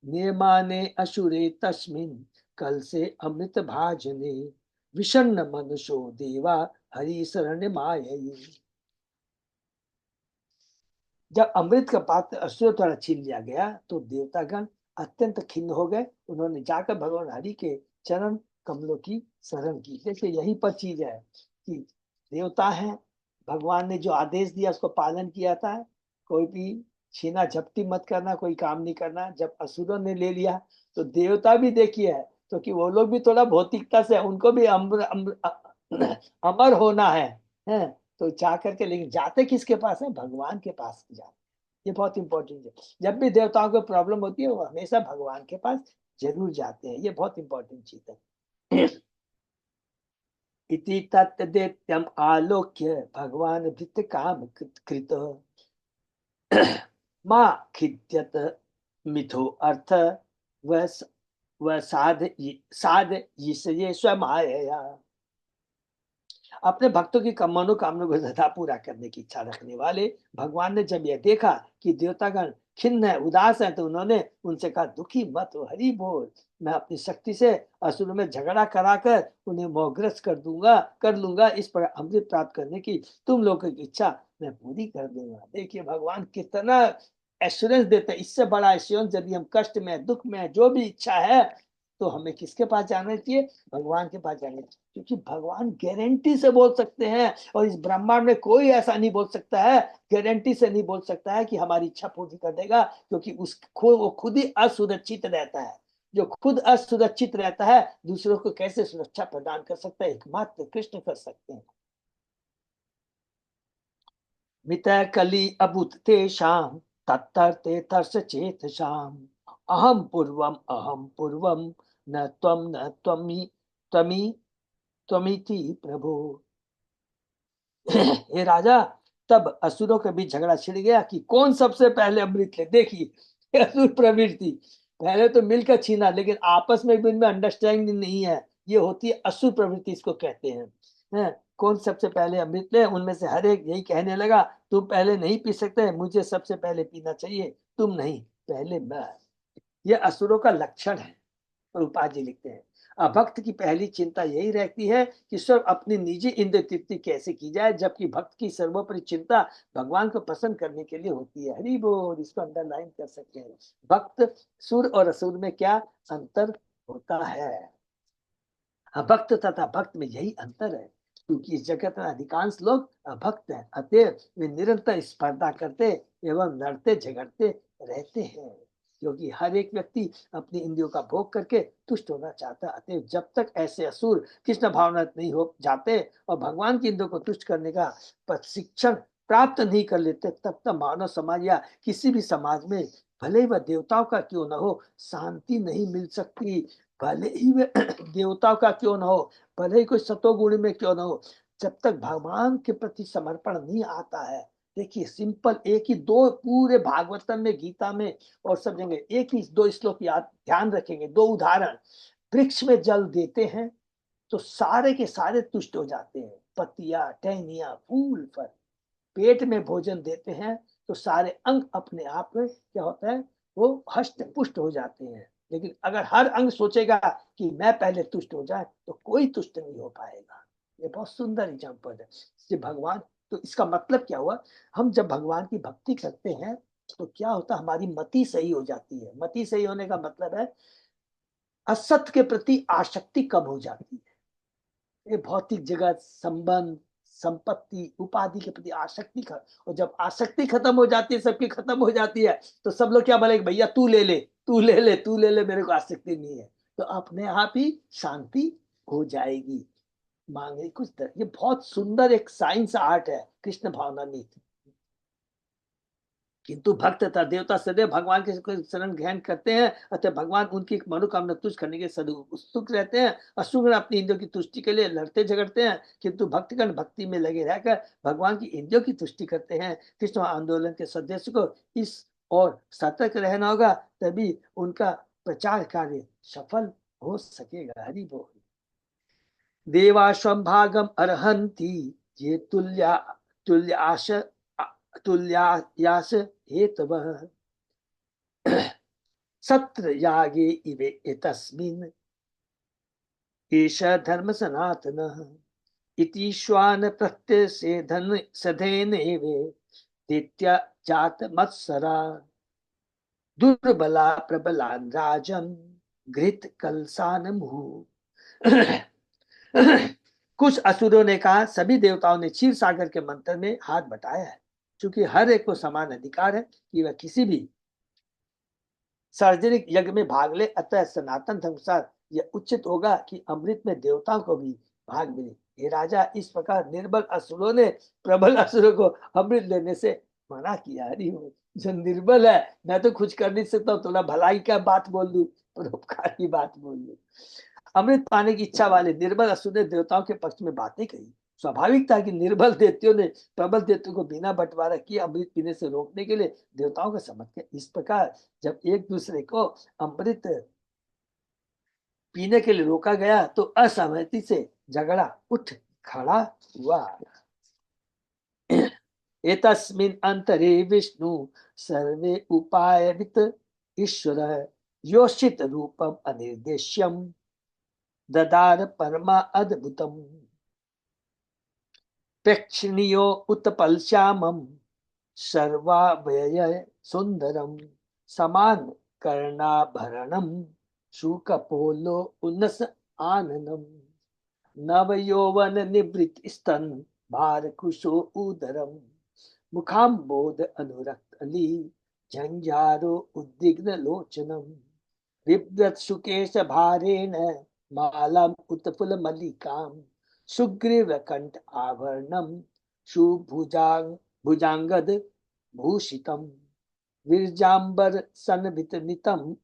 निर्माने असुरे तस्मिन कल से अमृत भाजने विषन्न मनुष्यो देवा हरि शरण माययु। जब अमृत का पात्र असुर द्वारा छीन लिया गया तो देवतागण अत्यंत खिन्न हो गए। उन्होंने जाकर भगवान हरि के चरण कमलों की शरण की। देखिए यही पर चीज है कि देवता है, भगवान ने जो आदेश दिया उसको पालन किया था। कोई भी छीना झपटी मत करना, कोई काम नहीं करना। जब असुरों ने ले लिया तो देवता भी देखिए है, तो कि वो लोग भी थोड़ा भौतिकता से, उनको भी अमर होना है। तो जा करके, लेकिन जाते किसके पास है? भगवान के पास जाते। ये बहुत इंपॉर्टेंट है। जब भी देवताओं को प्रॉब्लम होती है वो हमेशा भगवान के पास जरूर जाते हैं। ये बहुत इंपॉर्टेंट चीज है। इति तत्देत्यम आलोक्य भगवान भृत काम कृत मां खिद्यत मिथो अर्थ वह साध ये स्वमाया। अपने भक्तों की मनोकामना को सदा पूरा करने की इच्छा रखने वाले भगवान ने जब यह देखा कि देवतागण खिन्न है, उदास है, तो उन्होंने उनसे कहा दुखी मत हो, हरि बोल। मैं अपनी शक्ति से असुरों में झगड़ा कराकर उन्हें मोहग्रस्त कर लूंगा। इस पर अमृत प्राप्त करने की तुम लोगों की इच्छा मैं पूरी कर दूंगा। देखिए भगवान कितना एश्योरेंस देते हैं। इससे बड़ा एश्योरेंस यदि हम कष्ट में, दुख में, जो भी इच्छा है, तो हमें किसके पास जाना चाहिए? भगवान के पास जाना चाहिए। क्योंकि भगवान गारंटी से बोल सकते हैं और इस ब्रह्मांड में कोई ऐसा नहीं बोल सकता है, गारंटी से नहीं बोल सकता है कि हमारी इच्छा पूरी कर देगा। क्योंकि वो खुद ही असुरक्षित रहता है। जो खुद असुरक्षित रहता है दूसरों को कैसे सुरक्षा प्रदान कर सकता है, एकमात्र कृष्ण कर सकते हैं। मित कली अभूत तेषाम तत्तर्ते तर्स चेत शाम, अहम पूर्वम न त्वम न त्वमी त्वमी त्वमिति प्रभु। हे राजा, तब असुरों के बीच झगड़ा छिड़ गया कि कौन सबसे पहले अमृत ले। देखिए असुर प्रवृत्ति, पहले तो मिलकर छीना, लेकिन आपस में भी इनमें अंडरस्टैंडिंग नहीं है, ये होती है असुर प्रवृत्ति, इसको कहते हैं। कौन सबसे पहले अमृत ले, उनमें से हर एक यही कहने लगा, तुम पहले नहीं पी सकते, मुझे सबसे पहले पीना चाहिए, तुम नहीं, पहले मैं। ये असुरों का लक्षण है। प्रभुपाद जी लिखते हैं, भक्त की पहली चिंता यही रहती है कि सिर्फ अपनी निजी इंद्रिय तृप्ति कैसे की जाए, जबकि भक्त की सर्वोपरि चिंता भगवान को प्रसन्न करने के लिए होती है। हरि बोल, इसको अंडरलाइन कर सकते हैं। भक्त सुर और असुर में क्या अंतर होता है? भक्त तथा भक्त में यही अंतर है, क्योंकि इस जगत में अधिकांश लोग अभक्त हैं, अतएव वे निरंतर स्पर्धा करते एवं लड़ते झगड़ते रहते हैं, क्योंकि हर एक व्यक्ति अपनी इंद्रियों का भोग करके तुष्ट होना चाहता है। अतएव जब तक ऐसे असुर कृष्ण भावनात नहीं हो जाते और भगवान की इंद्रियों को तुष्ट करने का प्रशिक्षण प्राप्त नहीं कर लेते, तब तक मानव समाज या किसी भी समाज में, भले ही वह देवताओं का क्यों न हो, शांति नहीं मिल सकती। भले ही वे देवताओं का क्यों न हो, भले ही कोई सतोगुण में क्यों न हो, जब तक भगवान के प्रति समर्पण नहीं आता है। देखिए सिंपल एक ही दो, पूरे भागवतम में, गीता में और सब जगह एक ही दो श्लोक याद ध्यान रखेंगे, दो उदाहरण। वृक्ष में जल देते हैं तो सारे के सारे तुष्ट हो जाते हैं, पत्तियां, टहनियां, फूल, फल। पेट में भोजन देते हैं तो सारे अंग अपने आप में क्या होता है, वो हष्ट पुष्ट हो जाते हैं। लेकिन अगर हर अंग सोचेगा कि मैं पहले तुष्ट हो जाए तो कोई तुष्ट नहीं हो पाएगा। ये बहुत सुंदर एग्जाम्पल है। जब भगवान, तो इसका मतलब क्या हुआ, हम जब भगवान की भक्ति करते हैं तो क्या होता है, हमारी मति सही हो जाती है। मति सही होने का मतलब है असत्य के प्रति आसक्ति कम हो जाती है। ये भौतिक जगत, संबंध, संपत्ति, उपाधि के प्रति आसक्ति और जब आसक्ति खत्म हो जाती है, सबकी खत्म हो जाती है, तो सब लोग क्या बोलेंगे, भैया तू ले ले, तू ले ले, तू ले ले, मेरे को आसक्ति नहीं है। तो अपने आप ही शांति हो जाएगी। मांगे कुछ ये बहुत सुंदर एक साइंस आर्ट है कृष्ण भावना नीति। किंतु भक्त तथा देवता सदैव भगवान के शरण ग्रहण करते हैं, अतः भगवान उनकी मनोकामना तुष्ट करने के सदैव उत्सुक रहते हैं। असुर अपनी इंद्रियों की तुष्टि के लिए लड़ते झगड़ते हैं, किंतु भक्तगण भक्ति में लगे रहकर भगवान की इंद्रियों की तुष्टि करते हैं। कृष्ण आंदोलन के सदस्य को इस और सतर्क रहना होगा, तभी उनका प्रचार कार्य सफल हो सकेगा। हरि बोल। देवाश्वम भागम अर्हन्ति ये तुल्याश तुल्यायास हेतवः सत्र यागे इवे एतस्मिन् एष धर्म सनातनः इति श्वान प्रत्यय से धन सधेनेवे दित्या जात मत्सरा दुर्बला प्रबलान राजन घृत कलसान मुहु। कुछ असुरों ने कहा, सभी देवताओं ने क्षीर सागर के मंत्र में हाथ बटाया है, क्योंकि हर एक को समान अधिकार है कि वह किसी भी सार्वजनिक यज्ञ में भाग ले, अतः सनातन धर्मानुसार यह उचित होगा कि अमृत में देवताओं को भी भाग मिले। हे राजा, इस प्रकार निर्बल असुरों ने प्रबल असुरों को अमृत लेने से मना किया। हरि हो। जो निर्बल है, मैं तो कुछ कर नहीं सकता हूँ, थोड़ा भलाई का बात बोल दूं, परोपकार की बात बोल दूं। अमृत पाने की इच्छा वाले निर्बल असुर ने देवताओं के पक्ष में बातें कही। स्वाभाविक था कि निर्बल दैत्यों ने प्रबल दैत्यों को बिना बंटवारा किए अमृत पीने से रोकने के लिए देवताओं का समझ किया। इस प्रकार जब एक दूसरे को अमृत पीने के लिए रोका गया तो असहमति से झगड़ा उठ खड़ा हुआ। एतस्मिन् अंतरे विष्णु सर्वे उपायवित ईश्वर योषित रूपम अनिर्देश्यम ददार परमा अद्भुतम प्रेक्षणीयो उत्पल श्यामम सर्वावय सुंदरम समान कर्णाभरणम शुकपोलो उन्नस आननम नव यौवन निवृत स्तन भार कुशो उदरम मुखाम्बोध अनुरक्त अली झंझारो उद्विग्न लोचनम बिभ्रत सुकेश भारेण मालाम उत्फुल्ल मल्लिकाम सुग्रीव कंठ आभरणम सुभुजांग भुजांगद भूषितम विरजांबर सन्वित नितम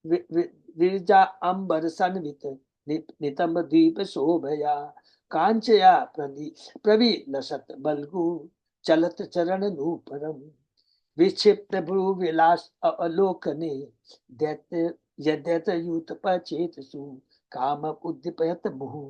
विरजा अंबर सन्वित नितम द्वीप शोभया कांचया प्रवीलसत बल्गु चलत चरण नूपरम विक्षिप्त भ्रू विलास अवलोकने दैत्य यद्यत यूत पचेतसु काम उद्दीपयत मुहु।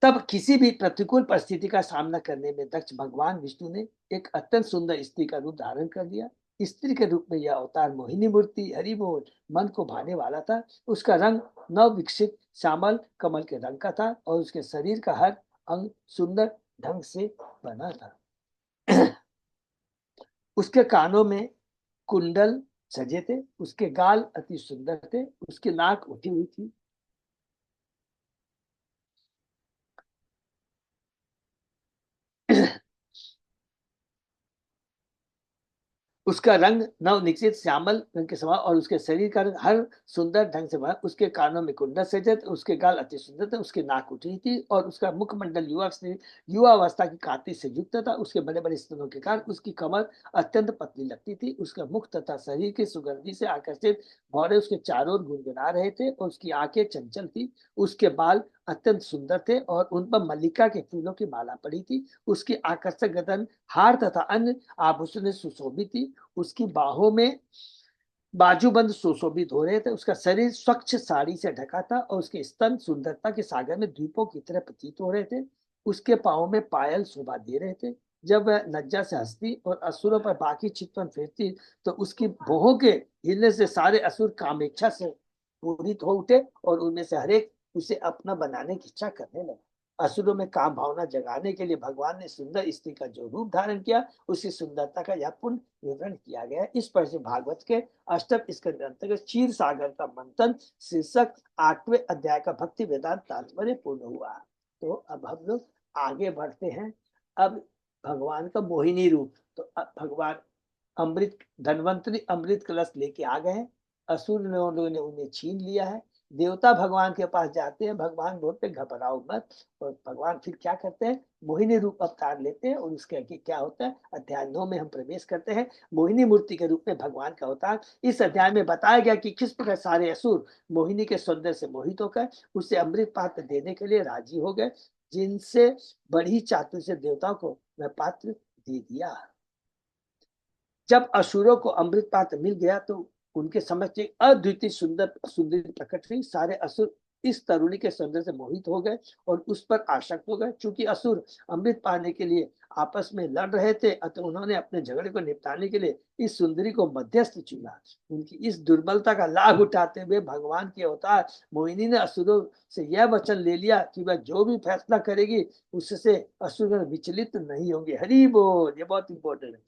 तब किसी भी प्रतिकूल परिस्थिति का सामना करने में दक्ष भगवान विष्णु ने एक अत्यंत सुंदर स्त्री का रूप धारण कर लिया। स्त्री के रूप में यह अवतार मोहिनी मूर्ति हरि बोल मन को भाने वाला था। उसका रंग नव विकसित श्यामल कमल के रंग का था और उसके शरीर का हर अंग सुंदर ढंग से बना था। उसके कानों में कुंडल सजे थे, उसके गाल अति सुंदर थे, उसकी नाक उठी हुई थी। उसका रंग नव निश्चित श्यामल रंग के समान और उसके शरीर का रंग हर सुंदर ढंग से बना। उसके कानों में कुंडल सजे थे, उसके गाल अति सुंदर थे, उसकी नाक उठी थी और उसका मुखमंडल युवावस्था की कांति से युक्त था। उसके बड़े बड़े स्तनों के कारण उसकी कमर अत्यंत पतली लगती थी। उसका मुख तथा शरीर की सुगंधि से आकर्षित भौरे उसके चारों ओर गुनगुना रहे थे और उसकी आंखें चंचल थी। उसके बाल अत्यंत सुंदर थे और उन पर मल्लिका के फूलों की माला पड़ी थी। उसकी आकर्षक गदन हार तथा अन्य आभूषण सुशोभित थी। उसकी बाहों में बाजूबंद सुशोभित हो रहे थे। उसका शरीर स्वच्छ साड़ी से ढका था और उसके स्तन सुंदरता के सागर में द्वीपों की तरह प्रतीत हो रहे थे। उसके पांवों में पायल शोभा दे रहे थे। जब वह लज्जा से हंसती और असुरों पर बाकी चितवन फेरती तो उसकी भौहों के हिलने से सारे असुर कामेच्छा से पूरित हो उठे और उनमें से हरेक उसे अपना बनाने की इच्छा करने लगे। असुरों में काम भावना जगाने के लिए भगवान ने सुंदर स्त्री का जो रूप धारण किया, उसकी सुंदरता का यह पूर्ण विवरण किया गया है। इस पर से भागवत के अष्टम स्कंद अंतर्गत क्षीर सागर का मंथन शीर्षक 8वें अध्याय का भक्ति वेदांत तात्पर्य पूर्ण हुआ। तो अब हम लोग आगे बढ़ते हैं। अब भगवान का मोहिनी रूप, तो अब भगवान अमृत धनवंतरी अमृत कलश लेके आ गए हैं। असुर ने उन्हें छीन लिया है। देवता भगवान के पास जाते हैं, भगवान बोलते घबराओ मत। और भगवान फिर क्या करते हैं, मोहिनी रूप अवतार लेते हैं और उसके आगे क्या होता है अध्याय 9 में हम प्रवेश करते हैं। मोहिनी मूर्ति के रूप में भगवान का अवतार इस अध्याय में बताया गया कि किस प्रकार सारे असुर मोहिनी के सौंदर्य से मोहित होकर उसे अमृत पात्र देने के लिए राजी हो गए, जिनसे बड़ी चातुर से देवताओं को वह पात्र दे दिया। जब असुरों को अमृत पात्र मिल गया तो उनके समक्ष एक अद्वितीय सुंदर सुंदरी प्रकट हुई। सारे असुर इस तरुणी के सौंदर्य से मोहित हो गए और उस पर आसक्त हो गए। चूंकि असुर अमृत पाने के लिए आपस में लड़ रहे थे, अतः उन्होंने अपने झगड़े को निपटाने के लिए इस सुंदरी को मध्यस्थ चुना। उनकी इस दुर्बलता का लाभ उठाते हुए भगवान के अवतार मोहिनी ने असुरों से यह वचन ले लिया कि वह जो भी फैसला करेगी उससे असुर विचलित नहीं होंगे। हरि बोल, ये बहुत इंपॉर्टेंट है।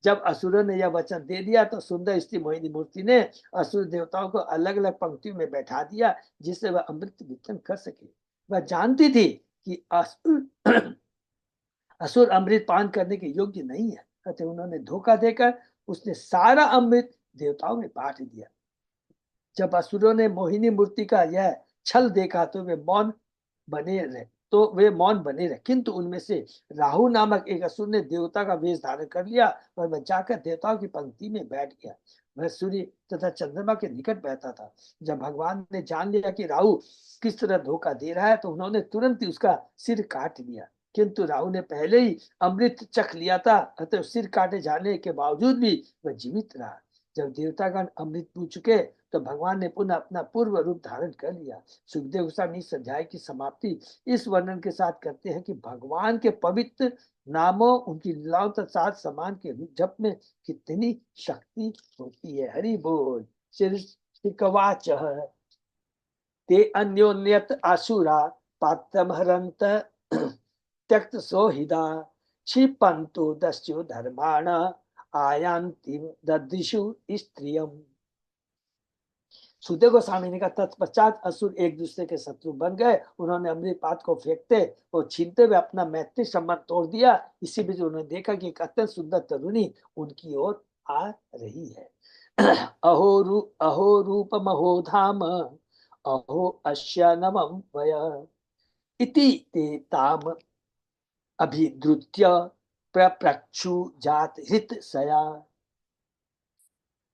जब असुरों ने यह वचन दे दिया तो सुंदर स्त्री मोहिनी मूर्ति ने असुर देवताओं को अलग अलग पंक्तियों में बैठा दिया, जिससे वह अमृत वितरण कर सके। वह जानती थी कि असुर अमृत पान करने के योग्य नहीं है, अतः उन्होंने धोखा देकर उसने सारा अमृत देवताओं में बांट दिया। जब असुरों ने मोहिनी मूर्ति का यह छल देखा तो वे मौन बने रहे। किंतु उनमें से राहु नामक एक असुर ने देवता का वेश धारण कर लिया और वह जाकर देवताओं की पंक्ति में बैठ गया। वह सूर्य तथा चंद्रमा के निकट बैठा था। जब भगवान ने जान लिया कि राहु किस तरह धोखा दे रहा है तो उन्होंने तुरंत ही उसका सिर काट लिया। किंतु राहु ने पहले ही अमृत चख लिया था, अतः सिर काटे जाने के बावजूद भी वह जीवित रहा। जब देवतागण अमृत पी चुके तो भगवान ने पुनः अपना पूर्व रूप धारण कर लिया। सुखदेव गोस्वामी इस अध्याय की समाप्ति इस वर्णन के साथ करते हैं कि भगवान के पवित्र नामों उनकी लीलाओं तथा समान के रूप जप में कितनी शक्ति होती है। हरि बोल। श्रीकवाच ते अन्योन्यत आसुरा पात्रम हरंत त्यक्त सोहिदा क्षिपंतु दस्यु धर्माण आयांति ददृशु स्त्रियम। सुखदेव गोस्वामी ने कहा तत्पश्चात असुर एक दूसरे के शत्रु बन गए। उन्होंने अमृत पात को फेंकते और छीनते हुए अपना मैत्री संबंध तोड़ दिया। इसी बीच उन्होंने देखा कि एक अत्यंत सुंदर तरुणी उनकी ओर आ रही है। अहो रूप महो धाम अहो अश्य नवम वय इति ते ताम अभिद्रुत्य प्रप्रक्षु जात हित सया।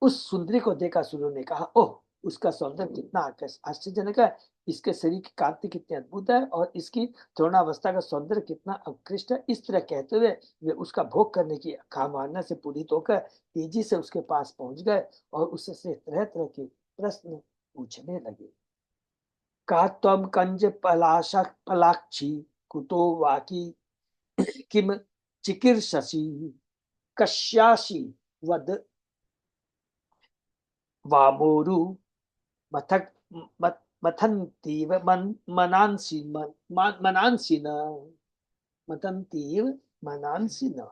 उस सुंदरी को देखा सूर्य ने कहा, ओह उसका सौंदर्य कितना आश्चर्यजनक है, इसके शरीर की कांति कितनी अद्भुत है और इसकी तरुणावस्था का सौंदर्य कितना उत्कृष्ट है। इस तरह कहते हुए वे उसका भोग करने की कामना से पूरित होकर तेजी से उसके पास पहुंच गए और उससे तरह तरह के प्रश्न पूछने लगे। का त्वम कंज पलाक्षी कुतो वाकी किम चिकीर्षसि कश्यासि वद वामोरु मथक मथन्तीव मनांसी मनांसी न मतंतीव मनांसी न।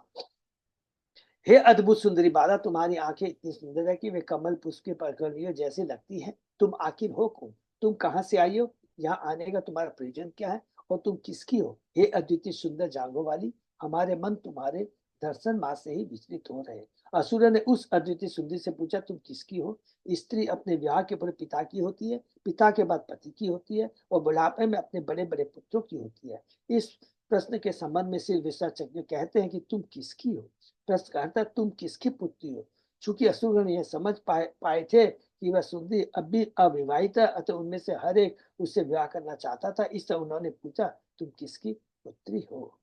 हे अद्भुत सुंदरी बाला, तुम्हारी आंखें इतनी सुंदर है कि वे कमल पुष्प की पकड़ियों जैसी लगती हैं। तुम आखिर हो कौन? तुम कहाँ से आई हो? यहाँ आने का तुम्हारा प्रयोजन क्या है और तुम किसकी हो? हे अद्वितीय सुंदर जांघों वाली, हमारे मन तुम्हारे दर्शन मात्र से ही विचलित हो रहे। असुर ने उस अद्वितीय सुंदरी से पूछा, तुम किसकी हो? स्त्री अपने विवाह के पूर्व पिता की होती है, पिता के बाद पति की होती है और बुढ़ापे में अपने बड़े बड़े पुत्रों की होती है। इस प्रश्न के संबंध में श्री विश्वाचक्र कहते हैं कि तुम किसकी हो? प्रश्न करता तुम किसकी पुत्री हो? चूंकि असुर यह समझ पाए थे कि वह सुंदरी अब भी अविवाहित है, अतः उनमें से हर एक उससे विवाह करना चाहता था। इससे उन्होंने पूछा, तुम किसकी पुत्री हो?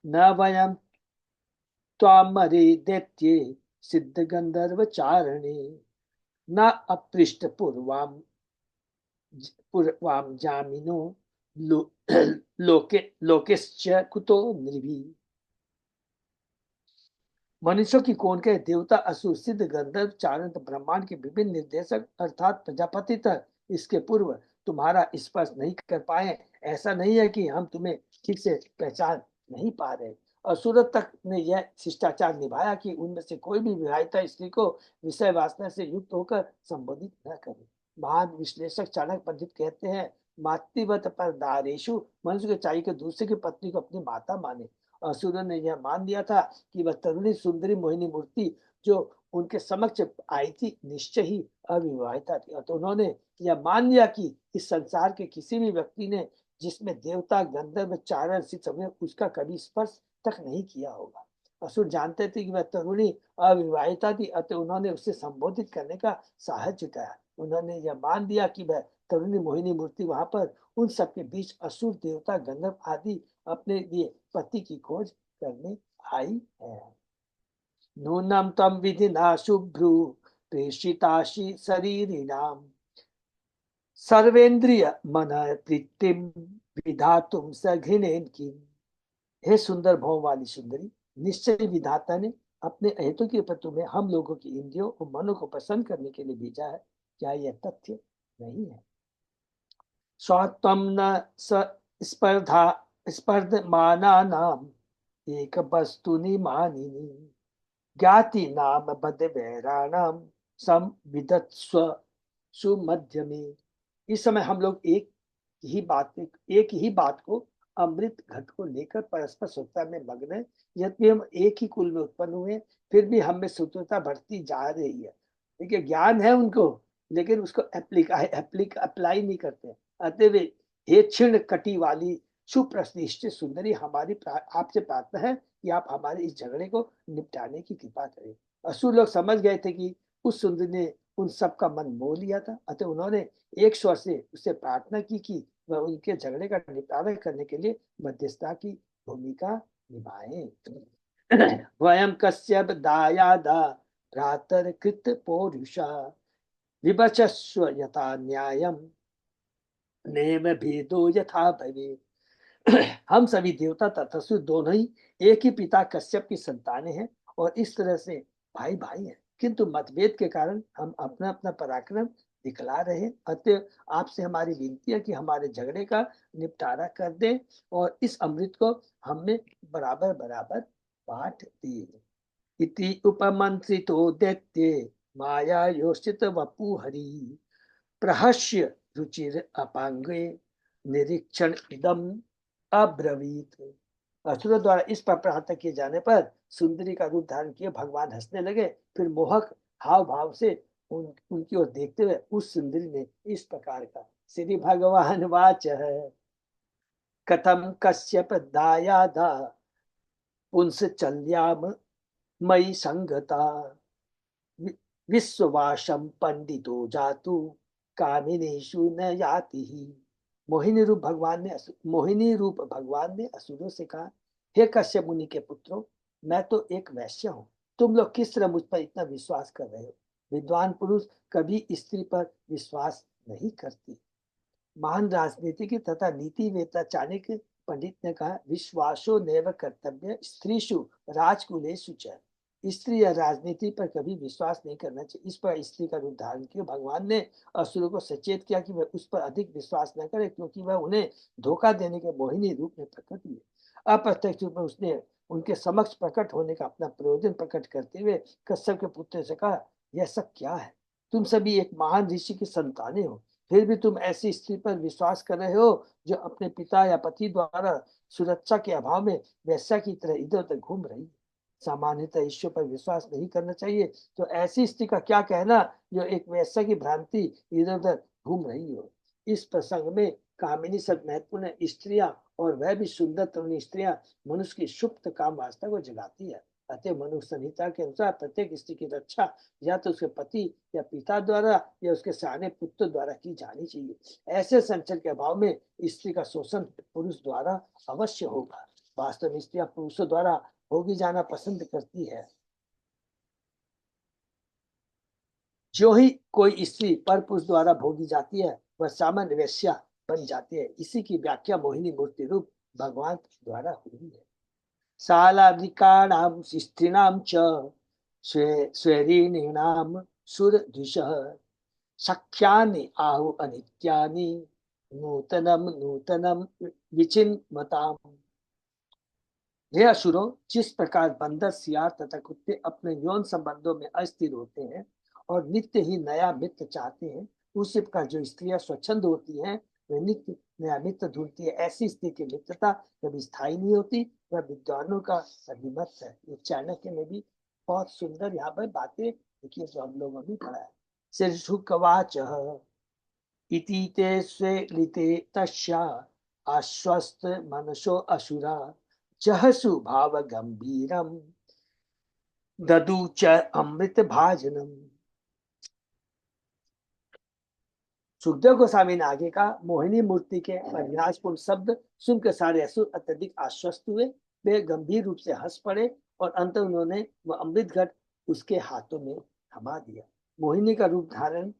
न वयम त्वामरे दैत्ये सिद्ध गंधर्व चारणे न अपृष्ट पूर्वाम जामिनो लो, लोकेश्च कुतो नृभि। मनुष्यों की कौन के देवता असुर सिद्ध गंधर्व चारण ब्रह्मांड के विभिन्न निर्देशक अर्थात प्रजापति तक इसके पूर्व तुम्हारा स्पर्श नहीं कर पाए। ऐसा नहीं है कि हम तुम्हें ठीक से पहचान नहीं पा रहे। असुर तक ने यह शिष्टाचार निभाया कि उनमें से कोई भी विवाहिता स्त्री को विषय वासना से युक्त होकर संबोधित न करे। महान विश्लेषक चाणक्य पंडित कहते हैं, मातृवत पर दारेशु मनुष्य को चाहिए कि दूसरे की पत्नी को अपनी माता माने। असुर ने यह मान लिया था कि वह तरुणी सुंदरी मोहिनी मूर्ति जो उनके समक्ष आई थी निश्चय ही अविवाहिता थी। तो उन्होंने यह मान लिया कि इस संसार के किसी भी व्यक्ति ने जिसमें देवता गंधर्व चारण उसका कभी स्पर्श तक नहीं किया होगा। असुर जानते थे कि वह तरुणी अविवाहिता थी, अतः उन्होंने उसे संबोधित करने का साहस जुटाया। उन्होंने यह मान दिया कि वह तरुणी मोहिनी मूर्ति वहां पर उन सबके बीच असुर देवता गंधर्व आदि अपने लिए पति की खोज करने आई है। नूनम तम विधिना शुभ्रु प्रेषिताशी शरीरिणाम सर्वेन्द्रिय मन प्रीतिम विधातुम सघिनेन की। हे सुंदर भौम वाली सुंदरी, निश्चय विधाता ने अपने अहितों की पत्तों में हम लोगों की इंद्रियों और मनों को पसंद करने के लिए भेजा है। क्या यह तथ्य नहीं है? स्वत्वं न स्पर्धा स्पर्धमानानाम् एक वस्तुनि मानिनी ज्ञाति नाम बद वैराणाम संविदत्स्व सुमध्य में। इस समय हम लोग एक ही बात को अमृत घट को लेकर परस्पर शत्रुता में मग्न है। यद्यपि हम एक ही कुल में उत्पन्न हुए फिर भी हम में शत्रुता बढ़ती जा रही है। देखिए ज्ञान है उनको लेकिन उसको अप्लाई नहीं करते। अतः हे क्षीण कटी वाली सुप्रतिष्ठित सुंदरी, हमारी आपसे प्रार्थना है कि आप हमारे इस झगड़े को निपटाने की कृपा करें। असुर लोग समझ गए थे कि उस सुंदरी ने उन सब का मन मोह लिया था, अतः उन्होंने एक स्वर से उससे प्रार्थना की कि वह उनके झगड़े का निपटारा करने के लिए मध्यस्थता की भूमिका निभाए। वयम कश्यप दायादा भ्रातर कृत पौरुषा विवचस्व यथा न्यायम नेम भेदो यथा भवे। हम सभी देवता तथा असुर दोनों ही एक ही पिता कश्यप की संतानें हैं और इस तरह से भाई भाई हैं, किंतु मतभेद के कारण हम अपना अपना पराक्रम दिखला रहे हैं। अतः आपसे हमारी विनती है कि हमारे झगड़े का निपटारा कर दें और इस अमृत को हमें बराबर बराबर बांट दें। इति उपमंत्रितो दैत्ये माया योषित वपु हरि प्रहस्य रुचिर अपांगे निरीक्षण इदम अब्रवीत। असुरों द्वारा इस पर प्रार्थना किए जाने पर सुंदरी का रूप धारण किया। भगवान हंसने लगे, फिर मोहक हाव भाव से उनकी ओर देखते हुए उस सुंदरी ने इस प्रकार का, श्री भगवान वाच है, कथम कश्यप दायादा पुंस चल्याम मई संगता, विश्ववासम पंडितो जातु कामिनेशु न याति ही। मोहिनी रूप भगवान ने असुरों से कहा, हे कश्यप मुनि के पुत्रों, मैं तो एक वैश्य हूँ, तुम लोग किस तरह मुझ पर इतना विश्वास कर रहे हो? विद्वान पुरुष कभी स्त्री पर विश्वास नहीं करती। महान राजनीतिज्ञ तथा नीति वेता चाणक्य पंडित ने कहा, विश्वासो नैव कर्तव्य स्त्रीषु राजकुलेषु च। स्त्री या राजनीति पर कभी विश्वास नहीं करना चाहिए। इस पर स्त्री का रूप धारण किया भगवान ने असुरों को सचेत किया कि वह उस पर अधिक विश्वास न करे, क्योंकि वह उन्हें धोखा देने के मोहिनी रूप में प्रकट हुए। अप्रत्यक्ष रूप में उसने उनके समक्ष प्रकट होने का अपना प्रयोजन प्रकट करते हुए कश्यप के पुत्र से कहा, यह सब क्या है? तुम सभी एक महान ऋषि की संतानें हो, फिर भी तुम ऐसी स्त्री पर विश्वास कर रहे हो जो अपने पिता या पति द्वारा सुरक्षा के अभाव में वैश्या की तरह इधर उधर घूम रही है। सामान्यतः ईश्वर पर विश्वास नहीं करना चाहिए, तो ऐसी स्त्री का क्या कहना जो एक वैश्या की भ्रांति इधर उधर घूम रही हो। इस प्रसंग में कामिनी शब्द महत्वपूर्ण है। स्त्रियां, और वह भी सुंदर तरुणी स्त्रियां, मनुष्य की सुप्त काम वासना को जगाती है। अतः मनुष्य संहिता के अनुसार प्रत्येक स्त्री की रक्षा या तो उसके पति या पिता द्वारा या उसके सयाने पुत्र द्वारा की जानी चाहिए। ऐसे संचरण के अभाव में स्त्री का शोषण पुरुष द्वारा अवश्य होगा। वास्तव में स्त्रियां पुरुषों द्वारा भोगी जाना पसंद करती है। जो ही कोई स्त्री पर पुरुष द्वारा भोगी जाती है वह सामान्य वेश्या बन जाती है। इसी की व्याख्या मोहिनी मूर्ति रूप भगवान द्वारा हुई है। शालावृकाणां स्त्रीणां च स्वैरिणीणां सुरद्विषः सख्यानि आहु अनित्यानि नूतनम नूतनम विचिन्वताम्। हे असुरों, जिस प्रकार बंदर, सियार तथा कुत्ते अपने यौन संबंधों में अस्थिर होते हैं और नित्य ही नया मित्र चाहते हैं, उसी प्रकार जो स्त्रियां स्वच्छंद होती हैं वे नित्य नया मित्र ढूंढती है। ऐसी स्त्री की मित्रता कभी स्थायी नहीं होती। वह विद्वानों का अभिमत है। ये चाणक्य ने भी बहुत सुंदर यहाँ पर बातें लिखी जो हम लोगों ने पढ़ा है। श्री शुकवाच इति ते स्वेलिते तस्या आश्वस्त मनसो असुरा जहसु भाव गंभीरम ददु च अमृत भाजनम। सुखदेव गोस्वामी ने आगे का, मोहिनी मूर्ति के परिहासपूर्ण शब्द सुनकर सारे असुर अत्यधिक आश्वस्त हुए। वे गंभीर रूप से हंस पड़े और अंत उन्होंने वह अमृत घट उसके हाथों में थमा दिया। मोहिनी का रूप धारण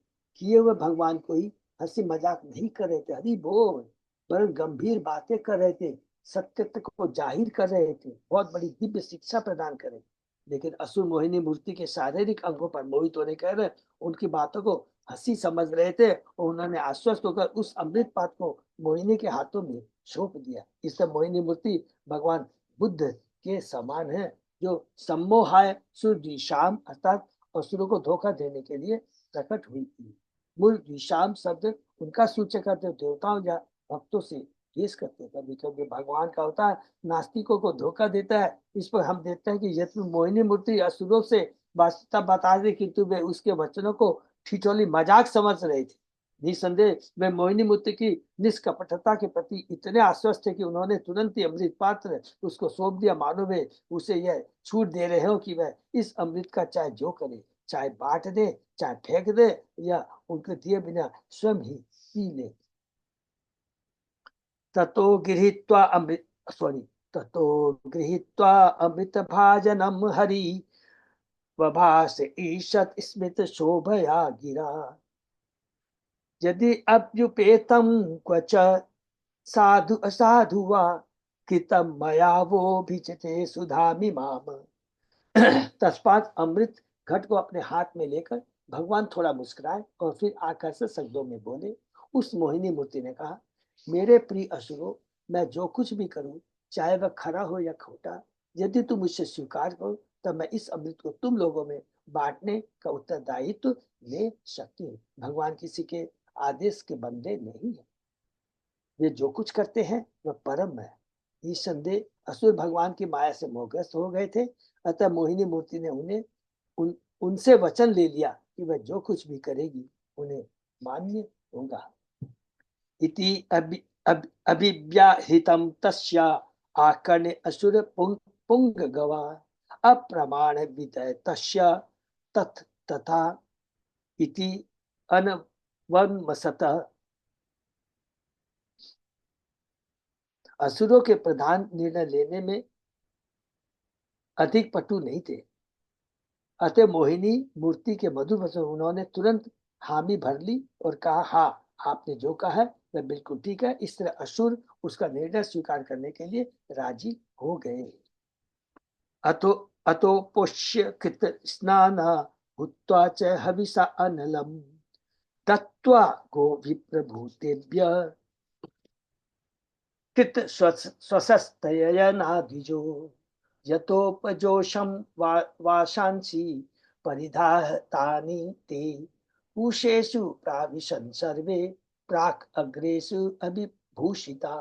किए हुए भगवान कोई हंसी मजाक नहीं कर रहे थे, हरि बोल, पर गंभीर बातें कर रहे थे, सत्यत्व को जाहिर कर रहे थे, बहुत बड़ी दिव्य शिक्षा प्रदान कर रहे थे। लेकिन असुर मोहिनी मूर्ति के शारीरिक अंगों पर मोहित होने कर उनकी बातों को हंसी समझ रहे थे और उन्होंने आश्वस्त होकर उस अमृत पात्र को मोहिनी के हाथों में सौंप दिया। इससे मोहिनी मूर्ति भगवान बुद्ध के समान है, जो सम्मोहाय सुरद्विषाम अर्थात असुरों को धोखा देने के लिए प्रकट हुई थी। मूल द्विषाम शब्द उनका सूचक है जो देवताओं या भक्तों से द्वेष करते। कभी कभी भगवान का अवतार नास्तिकों को धोखा देता है। इस पर हम देखते हैं कि यदि मोहिनी मूर्ति असुरों से वास्तव बता दे, किंतु वे उसके वचनों को ठिठोली मजाक समझ रहे थे। निसंदेह वे मोहिनी मूर्ति की निष्कपटता के प्रति इतने आश्वस्त थे कि उन्होंने तुरंत ही अमृत पात्र उसको सौंप दिया, मानो वे उसे यह छूट दे रहे हो कि वह इस अमृत का चाहे जो करे, चाहे बांट दे, चाहे फेंक दे, या उनके दिए बिना स्वयं ही पी ले। ततो गृहीत्वा अमृत ततो गृहीत्वा अमृत भाजनम हरि वभास ईशत स्मित शोभया गिरा। यदि अभ्युपेतम क्वच साधु असाधु वा कृतम मया वो भिजते सुधामि माम। तत्पात अमृत घट को अपने हाथ में लेकर भगवान थोड़ा मुस्कुराए और फिर आकर्षक शब्दों में बोले। उस मोहिनी मूर्ति ने कहा, मेरे प्रिय असुरों, मैं जो कुछ भी करूं, चाहे वह खरा हो या खोटा, यदि तुम मुझसे स्वीकार करो तब मैं इस अमृत को तुम लोगों में बांटने का उत्तरदायित्व ले सकती हूँ। भगवान किसी के आदेश के बंदे नहीं है। वे जो कुछ करते हैं वह परम है। निसंदेह असुर भगवान की माया से मोहग्रस्त हो गए थे। अतः मोहिनी मूर्ति ने उन्हें उनसे वचन ले लिया कि वह जो कुछ भी करेगी उन्हें मान्य होगा। इति अभिव्याहितं तस्या आकर्ण्य असुर पुंग गवा अप्रमाण विदय तस्या तथ तथा इति अनवन्मसत। असुरों के प्रधान निर्णय लेने में अधिक पटु नहीं थे, अतः मोहिनी मूर्ति के मधुर वचन उन्होंने तुरंत हामी भर ली और कहा, हाँ, आपने जो कहा है वह बिल्कुल ठीक है। इस तरह असुर उसका निर्णय स्वीकार करने के लिए राजी हो गए। अतो अतो पुष्य कृत स्नान भूत्वा च हविषा अनलम दत्त्वा गो विप्रभूतेभ्य कृत स्वसस्तयनाधिजो यतोपजोषम वाशांसी परिधातानि ते पूषेषु प्राविशन् सर्वे प्राक अग्रेषु अभिभूषिता।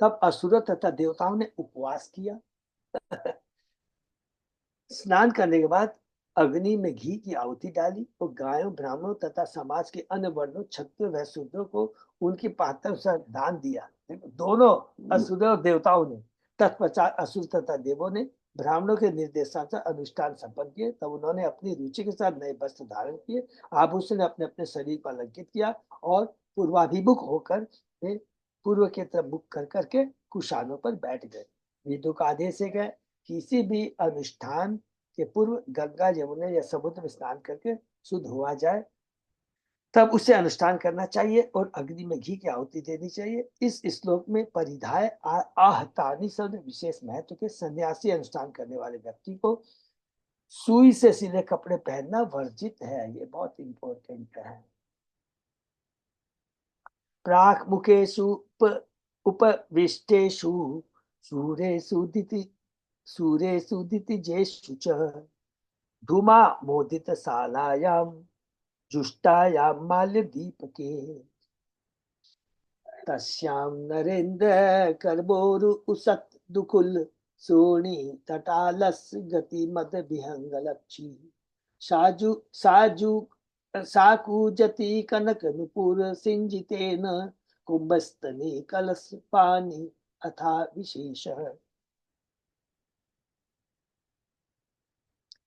तब असुर तथा देवताओं ने उपवास किया। स्नान करने के बाद अग्नि में घी की आहुति डाली और गायों, ब्राह्मणों तथा समाज के अन्य वर्णों, क्षत्रियों व शूद्रों को उनकी पात्रता दान दिया। दोनों असुर और देवताओं ने। तत्पश्चात असुर तथा देवों ने ब्राह्मणों के निर्देशानुसार अनुष्ठान संपन्न किए। तब उन्होंने अपनी रुचि के साथ नए वस्त्र धारण किए, आभूषण अपने अपने शरीर को अलंकृत किया और पूर्वाभिमुख होकर वे पूर्व की तरफ मुख कर करके कुशानों पर बैठ गए। विदुर का आदेश है किसी भी अनुष्ठान के पूर्व गंगा, यमुना या समुद्र में स्नान करके शुद्ध हुआ जाए, तब उसे अनुष्ठान करना चाहिए और अग्नि में घी की आहुति देनी चाहिए। इस श्लोक में परिधाय आहतानी शब्द विशेष महत्व के। सन्यासी अनुष्ठान करने वाले व्यक्ति को सुई से सिले कपड़े पहनना वर्जित है। ये बहुत इंपॉर्टेंट है। प्राक मुखेषु उपविष्टेषु सूरेषु दितिजेषु च धूमा मोदित शालायाम जुष्टायां माल्यदीपके तस्यां नरेन्द्र कर्बोरु उसत दुकुल सोणी तटालस गति मद विहंगलक्षी साजु साजु साकूजति कनक नुपुर सिंजितेन कुंभस्तनी कलश पानी अथा विशेष।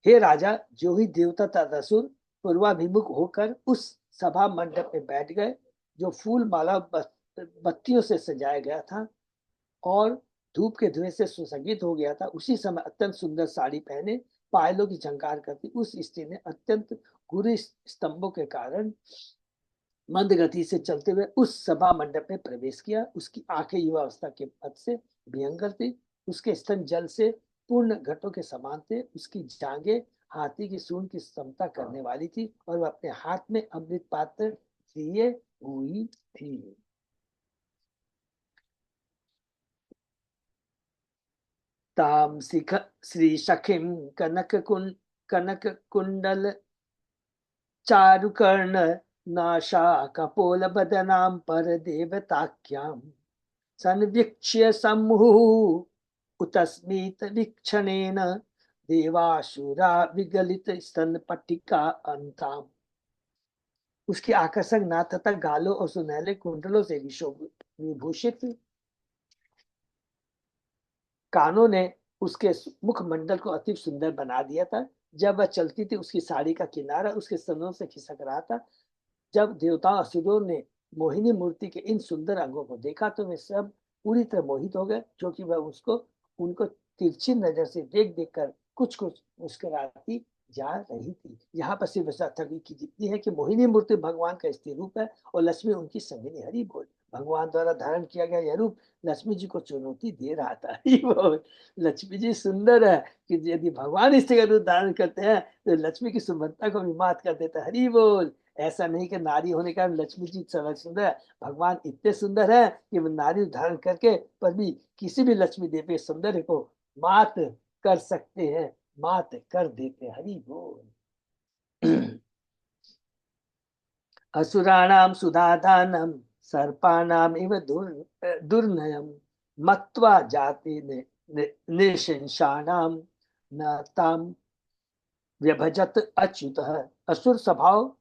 हे राजा, जो ही देवता तथा असुर पूर्वाभिमुख होकर उस सभा मंडप में बैठ गए जो फूल माला बत्तियों से सजाया गया था और धूप के धुएं से सुसज्जित हो गया था, उसी समय अत्यंत सुंदर साड़ी पहने पायलों की झंकार करती उस स्त्री ने अत्यंत गुरु स्तंभों के कारण मंद गति से चलते हुए उस सभा मंडप में प्रवेश किया। उसकी आंखें युवावस्था के पद से भयंकर थी, उसके स्तन जल से पूर्ण घटों के समान थे, उसकी जांघें हाथी की सूंड की समता करने वाली थी और वह अपने हाथ में अमृत पात्र लिए हुई थी। ताम सिख श्री सखिम कनक कुंडल चारुकर्ण नाशा कपोल बदनाम पर देवताख्याम संवीक्ष्य सम्मुहुः उतस्मित वीक्षणेन देवासुरा विगलित स्तन पट्टिका अंताम। उसकी आकर्षक नाथ तथा गालों और सुनहले कुंडलों से विभूषित कानों ने उसके मुखमंडल को अति सुंदर बना दिया था। जब वह चलती थी उसकी साड़ी का किनारा उसके स्तनों से खिसक रहा था। जब देवता असुरों ने मोहिनी मूर्ति के इन सुंदर अंगों को देखा तो वे सब पूरी तरह मोहित हो गए, क्योंकि वह उनको तिरछी नजर से देख देख कर कुछ कुछ मुस्कुराती जा रही थी। यहाँ पर सिर्फ की जितनी है कि मोहिनी मूर्ति भगवान का स्त्री रूप है और लक्ष्मी उनकी संगिनी। हरि बोल। भगवान द्वारा धारण किया गया यह रूप लक्ष्मी जी को चुनौती दे रहा था। हरि बोल। लक्ष्मी जी सुंदर है कि यदि भगवान इस तरह रूप धारण करते हैं तो लक्ष्मी की सुंदरता को भी मात कर देता है। हरि बोल। ऐसा नहीं कि नारी होने का लक्ष्मी जी सुंदर है, भगवान इतने सुंदर है कि वो नारी धारण करके पर भी किसी भी लक्ष्मी देवी सौंदर्य को मात कर सकते हैं, मात कर देते। हरि बोल। असुराणाम सुधाधानम सर्पाणाम इव दुर्नयम मत्वा जाते निशंसानाम न ताम व्यभजत अच्युतः। असुर स्वभाव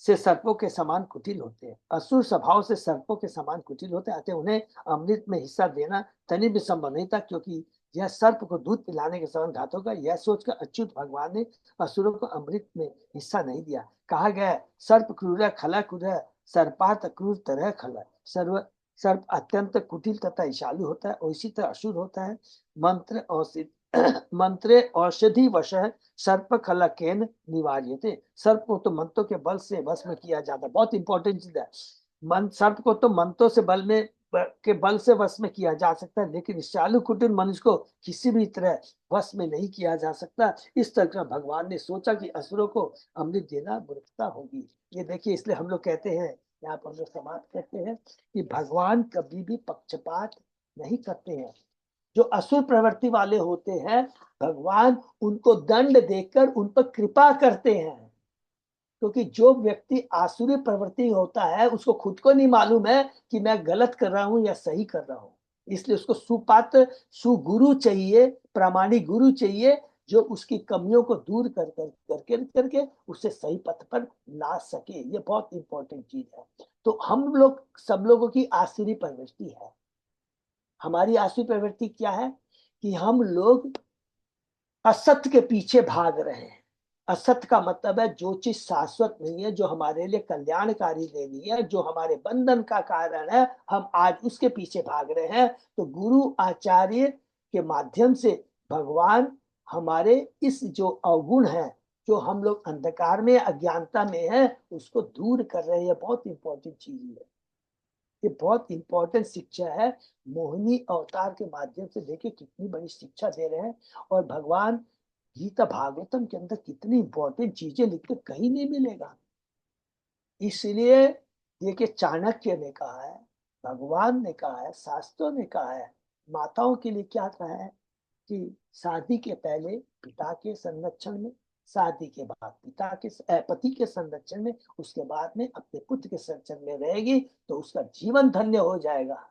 से सर्पों के समान कुटिल होते हैं, असुर स्वभाव से सर्पों के समान कुटिल होते हैं, अतः उन्हें अमृत में हिस्सा देना तनि भी संभव नहीं था, क्योंकि यह सर्प को दूध पिलाने के समान घात होगा। यह सोचकर अच्युत भगवान ने असुरों को अमृत में हिस्सा नहीं दिया। कहा गया है, सर्प क्रूर खला क्रूर सर्पात क्रूर तरह खला। सर्व सर्प अत्यंत कुटिल तथा ईशालु होता है, और इसी तरह असुर होता है। मंत्र औषधि मंत्रे औषधि वश सर्प खलकेन निवार्यते। सर्प को तो मंत्रों के बल से वश में किया जाता है, बहुत इंपॉर्टेंट चीज है। सर्प को तो मंत्रों से बल में के बल से वश में किया जा सकता है, लेकिन चालू कुटिल मनुष्य को किसी भी तरह वश में नहीं किया जा सकता। इस तरह भगवान ने सोचा कि असुरों को अमृत देना मूर्खता होगी। ये देखिए, इसलिए हम लोग कहते हैं, यहाँ पर हम लोग समाप्त करते हैं कि भगवान कभी भी पक्षपात नहीं करते हैं। जो असुर प्रवृत्ति वाले होते हैं, भगवान उनको दंड देकर उन पर कृपा करते हैं, क्योंकि जो व्यक्ति आसुरी प्रवृत्ति होता है उसको खुद को नहीं मालूम है कि मैं गलत कर रहा हूं या सही कर रहा हूं। इसलिए उसको सुपात्र सुगुरु चाहिए, प्रामाणिक गुरु चाहिए, जो उसकी कमियों को दूर करके उसे सही पथ पर ला सके। ये बहुत इंपॉर्टेंट चीज है। तो हम लोग सब लोगों की आसुरी प्रवृत्ति है। हमारी आसुरी प्रवृत्ति क्या है कि हम लोग असत्य के पीछे भाग रहे हैं। असत्य का मतलब है जो चीज शाश्वत नहीं है, जो हमारे लिए कल्याणकारी नहीं है, जो हमारे बंधन का कारण है, हम आज उसके पीछे भाग रहे हैं। तो गुरु आचार्य के माध्यम से भगवान हमारे इस जो अवगुण है, जो हम लोग अंधकार में अज्ञानता में है, उसको दूर कर रहे हैं। बहुत इंपॉर्टेंट चीज है, ये बहुत इंपॉर्टेंट शिक्षा है। मोहिनी अवतार के माध्यम से देखिए कितनी बड़ी शिक्षा दे रहे हैं। और भगवान गीता भागवतम के अंदर कितनी इंपॉर्टेंट चीजें लिखते कहीं नहीं मिलेगा। इसलिए देखिए, चाणक्य ने कहा है, भगवान ने कहा है, शास्त्रों ने कहा है, माताओं के लिए क्या कहा है कि शादी के पहले पिता के संरक्षण में, शादी के बाद पिता के पति के संरक्षण में, उसके बाद में अपने पुत्र के संरक्षण में रहेगी तो उसका जीवन धन्य हो जाएगा।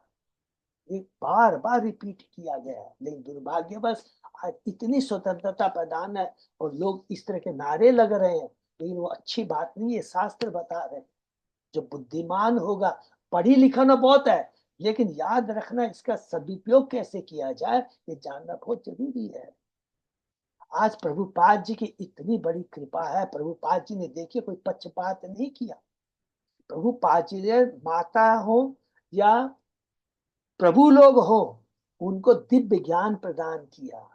ये बार बार रिपीट किया गया है, लेकिन दुर्भाग्यवश आज इतनी स्वतंत्रता प्रदान है और लोग इस तरह के नारे लग रहे हैं, लेकिन वो अच्छी बात नहीं है। शास्त्र बता रहे हैं, जो बुद्धिमान होगा, पढ़ी लिखना बहुत है, लेकिन याद रखना इसका सदुपयोग कैसे किया जाए, ये जानना बहुत जरूरी है। आज प्रभुपाद जी की इतनी बड़ी कृपा है, प्रभुपाद जी ने देखिए कोई पक्षपात नहीं किया। प्रभुपाद जी ने माता हो या प्रभु लोग हो, उनको दिव्य ज्ञान प्रदान किया।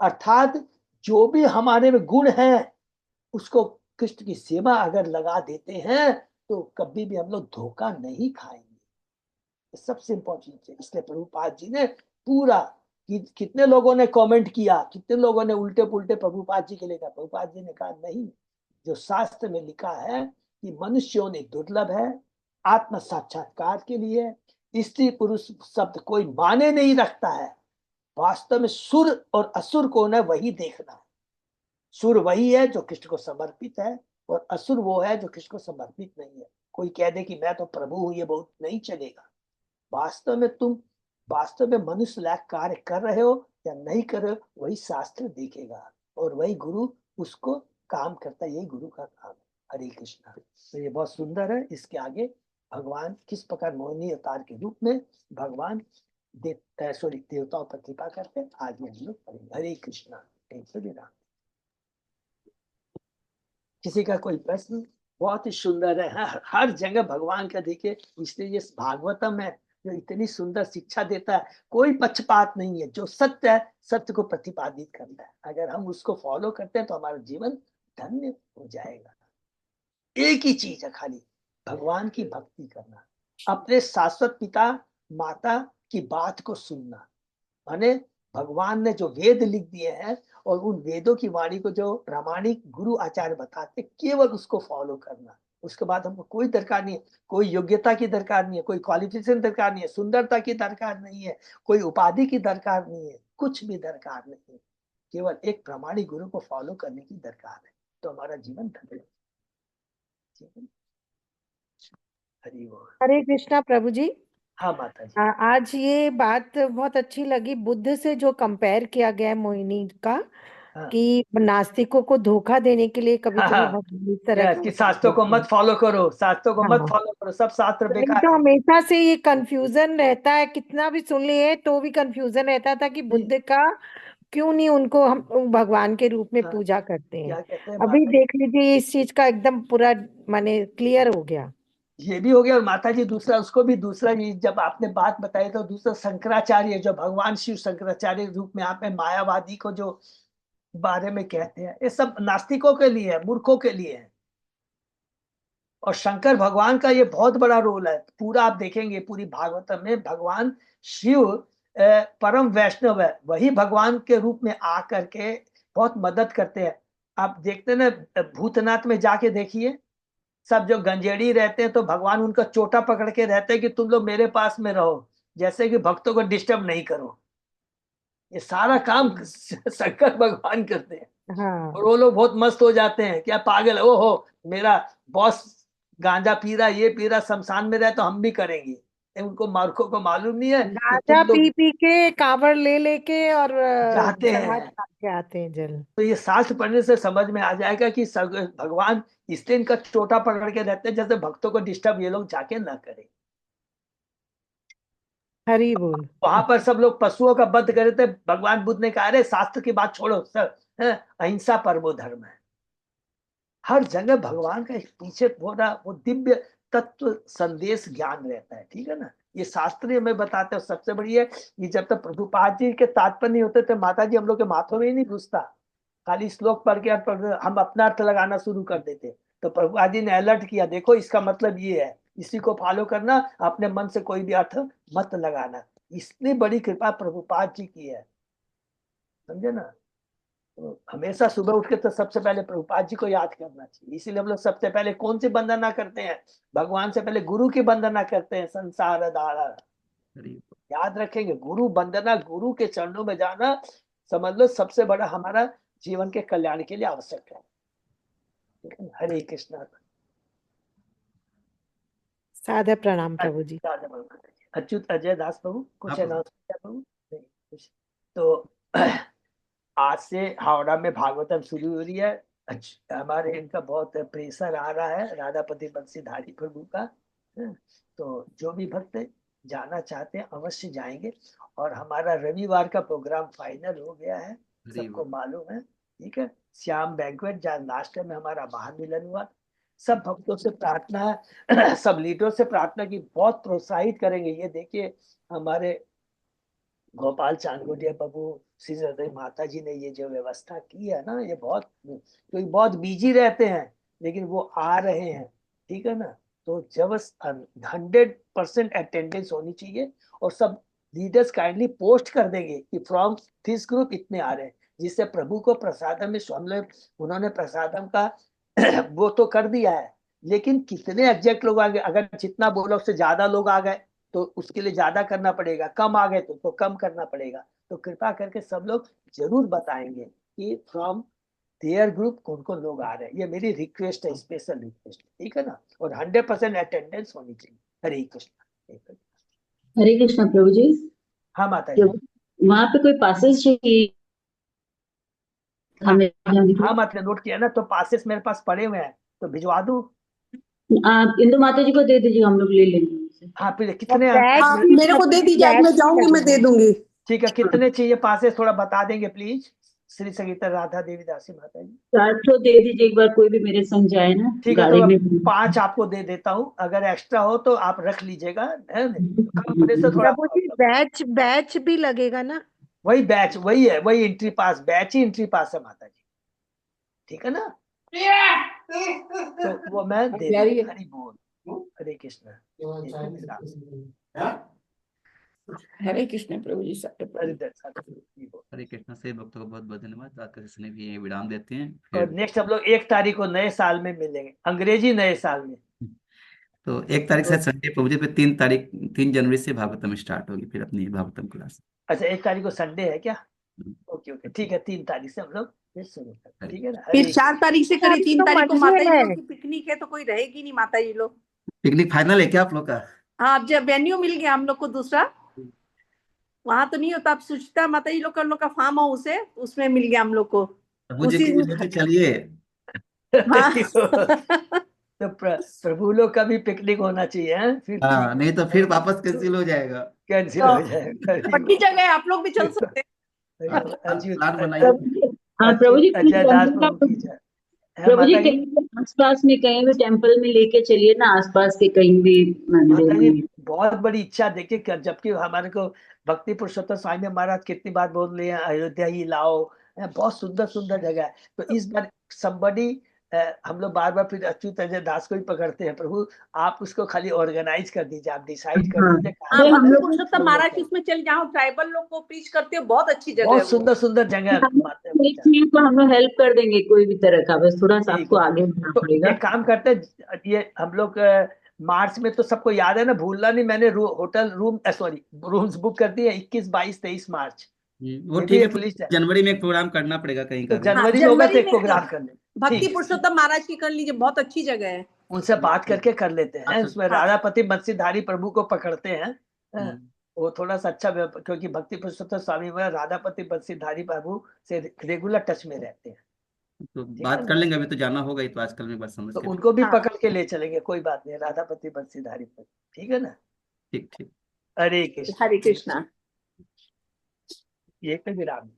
अर्थात जो भी हमारे में गुण है, उसको कृष्ण की सेवा अगर लगा देते हैं तो कभी भी हम लोग धोखा नहीं खाएंगे। सबसे इंपॉर्टेंट है। इसलिए प्रभुपाद जी ने पूरा कितने लोगों ने कमेंट किया, कितने लोगों ने उल्टे पुल्टे प्रभुपाद जी के लिए कहा। प्रभुपाद जी ने कहा नहीं, जो शास्त्र में लिखा है कि मनुष्यों ने दुर्लभ है आत्म साक्षात्कार के लिए, स्त्री पुरुष शब्द कोई माने नहीं रखता है। वास्तव में सुर और असुर कौन है, वही देखना है। सुर वही है जो कृष्ण को समर्पित है, और असुर वो है जो कृष्ण को समर्पित नहीं है। कोई कह दे कि मैं तो प्रभु हूं, ये बहुत नहीं चलेगा। वास्तव में तुम वास्तव में मनुष्य लायक कार्य कर रहे हो या नहीं कर रहे हो, वही शास्त्र देखेगा, और वही गुरु उसको काम करता है। यही गुरु का काम है। हरे कृष्णा। तो ये बहुत सुंदर है। इसके आगे भगवान किस प्रकार मोहिनी अवतार के रूप में भगवान देवताओं पर कृपा करते हैं, आज हम लोग पढ़ेंगे। हरे कृष्णा। राम। किसी का कोई प्रश्न? बहुत ही सुंदर है। हर जगह भगवान का देखिए, इसलिए ये भागवतम है जो इतनी सुंदर शिक्षा देता है। कोई पक्षपात नहीं है, जो सत्य है सत्य को प्रतिपादित करता है। अगर हम उसको फॉलो करते हैं तो हमारा जीवन धन्य हो जाएगा। एक ही चीज है खाली, भगवान की भक्ति करना, अपने शाश्वत पिता माता की बात को सुनना। माने भगवान ने जो वेद लिख दिए हैं और उन वेदों की वाणी को जो प्रामाणिक गुरु आचार्य बताते, केवल उसको फॉलो करना। उसके बाद हमको कोई दरकार नहीं है, कोई योग्यता की दरकार नहीं है, कोई क्वालिफिकेशन दरकार नहीं है, सुंदरता की दरकार नहीं है, कोई उपाधि की दरकार नहीं है, कुछ भी दरकार नहीं है। केवल एक प्रामाणिक गुरु को फॉलो करने की दरकार है, तो हमारा जीवन धन्य। हरि बोल।
हरे कृष्णा प्रभु जी।
हाँ माता जी।
आज ये बात बहुत अच्छी लगी, बुद्ध से जो कंपेयर किया गया है मोहिनी का,
हाँ
कि नास्तिकों को धोखा देने के लिए कभी
हाँ
कभी
हाँ।
भगवान इस तरह
यस,
के
कि
उपाय
शास्त्रों को
करते
मत
हैं।
फॉलो करो, शास्त्रों को मत
हाँ,
फॉलो करो, सब शास्त्र
तो नहीं
बेकार
तो
है।
हमेशा से ये कंफ्यूजन रहता है, कितना भी सुन लिए तो भी कंफ्यूजन रहता था कि
नहीं,
बुद्ध का क्यों नहीं उनको हम भगवान के रूप में
हाँ,
पूजा करते हैं।
क्या कहते हैं
अभी
माता जी,
देख लीजिए इस चीज का एकदम पूरा माने क्लियर हो गया।
ये भी हो गया। और माता जी दूसरा, उसको भी दूसरा, ये जब आपने बात बताई तो दूसरा शंकराचार्य, जो भगवान शिव शंकराचार्य रूप में आप में मायावादी को जो बारे में कहते हैं, ये सब नास्तिकों के लिए है, मूर्खों के लिए है। और शंकर भगवान का ये बहुत बड़ा रोल है। पूरा आप देखेंगे पूरी भागवतम में भगवान शिव परम वैष्णव है, वही भगवान के रूप में आकर के बहुत मदद करते हैं। आप देखते हैं ना, भूतनाथ में जाके देखिए, सब जो गंजेड़ी रहते हैं तो भगवान उनका चोटा पकड़ के रहते हैं कि तुम लोग मेरे पास में रहो, जैसे कि भक्तों को डिस्टर्ब नहीं करो। ये सारा काम शंकर भगवान करते हैं। और
हाँ,
वो लोग बहुत मस्त हो जाते हैं, क्या पागल है, ओ हो मेरा बॉस गांजा पी रहा, ये पी रहा, शमशान में रहे तो हम भी करेंगे। उनको मूर्खों को मालूम नहीं है कि
गांजा
तुम
पी
लोग
पी के कांवड़ ले लेके और
जाते
चढ़ा
हैं।
चढ़ा के आते हैं जल।
तो ये शास्त्र पढ़ने से समझ में आ जाएगा कि भगवान इसलिए इनका चोटा पकड़ के रहते हैं, जैसे भक्तों को डिस्टर्ब ये लोग जाके ना करें।
हरी बोल।
वहां पर सब लोग पशुओं का वध करे थे, भगवान बुद्ध ने कहा, अरे शास्त्र की बात छोड़ो सर, अहिंसा परमो धर्म है। हर जगह भगवान का एक पीछे पूरा वो दिव्य तत्व संदेश ज्ञान रहता है, ठीक है ना। ये शास्त्रीय में बताते हैं। सबसे बड़ी है ये, जब तक प्रभुपाद जी के तात्पर्य नहीं होते थे माता जी, हम लोग के माथों में ही नहीं घुसता। खाली श्लोक पढ़ के हम अपना अर्थ लगाना शुरू कर देते। तो प्रभुपाद जी ने अलर्ट किया, देखो इसका मतलब ये है, इसी को फॉलो करना, अपने मन से कोई भी अर्थ मत लगाना। इतनी बड़ी कृपा प्रभुपाद जी की है, समझे ना। तो हमेशा सुबह उठ के तो सबसे पहले प्रभुपाद जी को याद करना चाहिए। इसीलिए हम लोग सबसे पहले कौन सी वंदना करते हैं, भगवान से पहले गुरु की वंदना करते हैं, संसार दारा। याद रखेंगे, गुरु वंदना, गुरु के चरणों में जाना, समझ लो सबसे बड़ा हमारा जीवन के कल्याण के लिए आवश्यक है। ठीक है, हरे कृष्णा।
सादर प्रणाम प्रभु जी।
अच्युत अजय दास प्रभु
हाँ
कुछ
प्रभु।
अनाउंस किया प्रभु? नहीं कुछ। तो आज से हावड़ा में भागवतम शुरू हो रही है। हमारे इनका बहुत प्रेशर आ रहा है, राधापति बंसीधारी प्रभु का। तो जो भी भक्त जाना चाहते हैं अवश्य जाएंगे। और हमारा रविवार का प्रोग्राम फाइनल हो गया है,
हरी
सबको
बोल।
मालूम है। ठीक है, श्याम बैंक्वेट, जहाँ लास्ट में हमारा महामिलन हुआ। सब भक्तों से प्रार्थना है, सब लीडरों से प्रार्थना की बहुत प्रोत्साहित करेंगे। ये देखिए, हमारे गोपाल चांदोलिया बाबू, श्री हृदय माता जी ने ये जो व्यवस्था की है ना, ये बहुत, कोई बहुत बिजी रहते हैं लेकिन वो आ रहे हैं, ठीक है ना। तो जब 100% अटेंडेंस होनी चाहिए, और सब लीडर्स काइंडली पोस्ट कर देंगे कि फ्रॉम दिस ग्रुप इतने आ रहे हैं, जिससे प्रभु को प्रसादम में हमने, उन्होंने प्रसादम का वो तो कर दिया है, लेकिन कितने एग्जैक्ट लोग आ गए, अगर जितना बोला उससे ज्यादा लोग आ गए तो उसके लिए ज्यादा करना पड़ेगा, कम आ गए तो कम करना पड़ेगा। तो कृपा करके सब लोग जरूर बताएंगे कि फ्रॉम देयर ग्रुप कौन कौन लोग आ रहे हैं। ये मेरी रिक्वेस्ट है, स्पेशल रिक्वेस्ट, ठीक है ना। और 100% अटेंडेंस होनी चाहिए। हरे कृष्ण।
हरे कृष्णा प्रभु जी।
हाँ माता जी।
जब वहां पे कोई पासेस चाहिए
हाँ
हमें जाने के
हाँ,
लिए,
मतलब नोट किया ना, तो पासेस मेरे पास पड़े हुए हैं, तो भिजवा दूं।
आप इंदु माता जी को दे दीजिए, हम लोग ले लेंगे उनसे।
हाँ फिर
और
कितने
बैच
हाँ
भी
मेरे को दे
लगेंगे,
दीजिए, आज मैं
बैच भी
जाऊंगी, मैं दे
लगेंगे।
दूंगी।
ठीक है, कितने चाहिए पासेस थोड़ा बता देंगे प्लीज, श्री संगीता राधा देवी दासी माता जी।
400 दे दीजिए, एक बार कोई भी मेरे संग जाए ना
ठीक है, तो
गाड़ी
मैं
में।
5 आपको दे देता हूँ, अगर एक्स्ट्रा हो तो आप रख लीजिएगा, है ना? कम होने से थोड़ा
प्रभु जी
प्रॉब्लम।
बैच बैच भी लगेगा ना?
वही बैच, वही है, वही एंट्री पास, बैच ही एंट्री पास है माता जी, ठीक है ना। तो वो मैं दे दूंगा। हरि बोल, हरे कृष्ण।
हरे कृष्ण प्रभु जी, सबके
हरि
प्रभु।
दर्शन, हरि बोल।
हरे कृष्णा से भक्तों को बहुत बहुत धन्यवाद। आज का सेशन भी यही विराम देते हैं
और
फिर।
नेक्स्ट हम लोग 1 तारीख को नए साल में मिलेंगे, अंग्रेजी नए साल में।
तो 1 तारीख से
तो
संडे पहुंचे, फिर 3 तारीख 3 जनवरी से भागवतम स्टार्ट होगी, फिर अपनी भागवतम क्लास।
अच्छा, 1 तारीख को संडे है क्या? ओके ओके, ठीक है, 3 तारीख से हम लोग फिर शुरू करते हैं,
हरे
ठीक है ना।
फिर
हरे
4 तारीख से करिए,
तारीख
तीन
तो
तारीख को
मंडे
माता जी
है।
लोग की पिकनिक है, तो कोई रहेगी नहीं माता जी लोग।
पिकनिक फाइनल है क्या आप लोग का?
हाँ, अब जब वेन्यू मिल गया हम लोग को दूसरा, वहां तो नहीं होता, अब सुचिता माता जी लोग का, उन लोग का फार्म हाउस है, उसमें मिल गया हम लोग को
प्रभु जी
उसी
की भी लेके चलिए।
हाँ
तो प्रभु लोग का भी पिकनिक होना चाहिए, हैं? फिर
हाँ, नहीं तो फिर वापस कैंसिल हो जाएगा।
कैंसिल
तो
हो जाएगा।
बड़ी जगह है, आप लोग भी चल सकते हैं।
आप
अच्युत
प्लान बनाइए।
प्रभु जी, हाँ प्रभु जी,
अजय दास
टेम्पल
प्रभु
का,
की जय। है
प्रभु जी
माता जी।
कहीं भी आसपास में कहीं भी टेम्पल में लेके चलिए ना, आसपास के कहीं भी मंदिर
माता जी
में।
बहुत बड़ी इच्छा, देखिए जबकि हमारे को भक्ति पुरुषोत्तम स्वामी महाराज कितनी बार बोल रहे हैं अयोध्या ही लाओ, बहुत सुंदर सुंदर जगह है। तो इस बार somebody, हम लोग बार बार फिर अच्युत अजय दास को ही पकड़ते हैं, प्रभु आप उसको खाली ऑर्गेनाइज कर दीजिए, आप डिसाइड कर
हाँ,
दीजिए
हाँ,
अरे हम
भक्ति
लोग
पुरुषोत्तम महाराज की उसमें चल जाओ, ट्राइबल लोग को प्रीच करते हो, बहुत अच्छी जगह है
बहुत
वो।
सुंदर सुंदर जगह
हम
माता
एक चीज तो हम लोग हेल्प कर देंगे कोई भी तरह का, बस थोड़ा सा
ठीक
आपको
है।
आगे बढ़ना
तो
पड़ेगा।
एक काम करते हैं, ये हम लोग मार्च में, तो सबको याद है ना, भूलना नहीं, मैंने hotel room, sorry, rooms book कर दिए 21, 22, 23 मार्च।
वो
ये भी
ठीक है,
एक लिस्ट है।
जनवरी में एक प्रोग्राम करना पड़ेगा कहीं
तो
का भी।
हाँ,
जनवरी में होगा तो
जनवरी
एक
में
प्रोग्राम कर लेंगे।
भक्ति
ठीक है,
पुरुषोत्तम महाराज की कर लीजिए, बहुत अच्छी जगह है।
उनसे बात करके कर लेते हैं। उसमें
हाँ।
राधापति बंसीधारी प्रभु को पकड़ते हैं। हाँ,
हम्म,
वो थोड़ा सा अच्छा क्योंकि भक्ति पुरुषोत्तम स्वामी में राधापति बंसीधारी प्रभु से रेगुलर टच में रहते हैं।
तो
ठीक है
बात कर
ना,
लेंगे, अभी तो जाना होगा ही, तो आजकल में बस समझ
तो
के।
उनको भी
हाँ।
पकड़ के ले चलेंगे, कोई बात नहीं, राधापति बंसीधारी प्रभु। ठीक है ना।
ठीक ठीक।
हरे कृष्ण।
हरे कृष्णा।
ये पे विराम।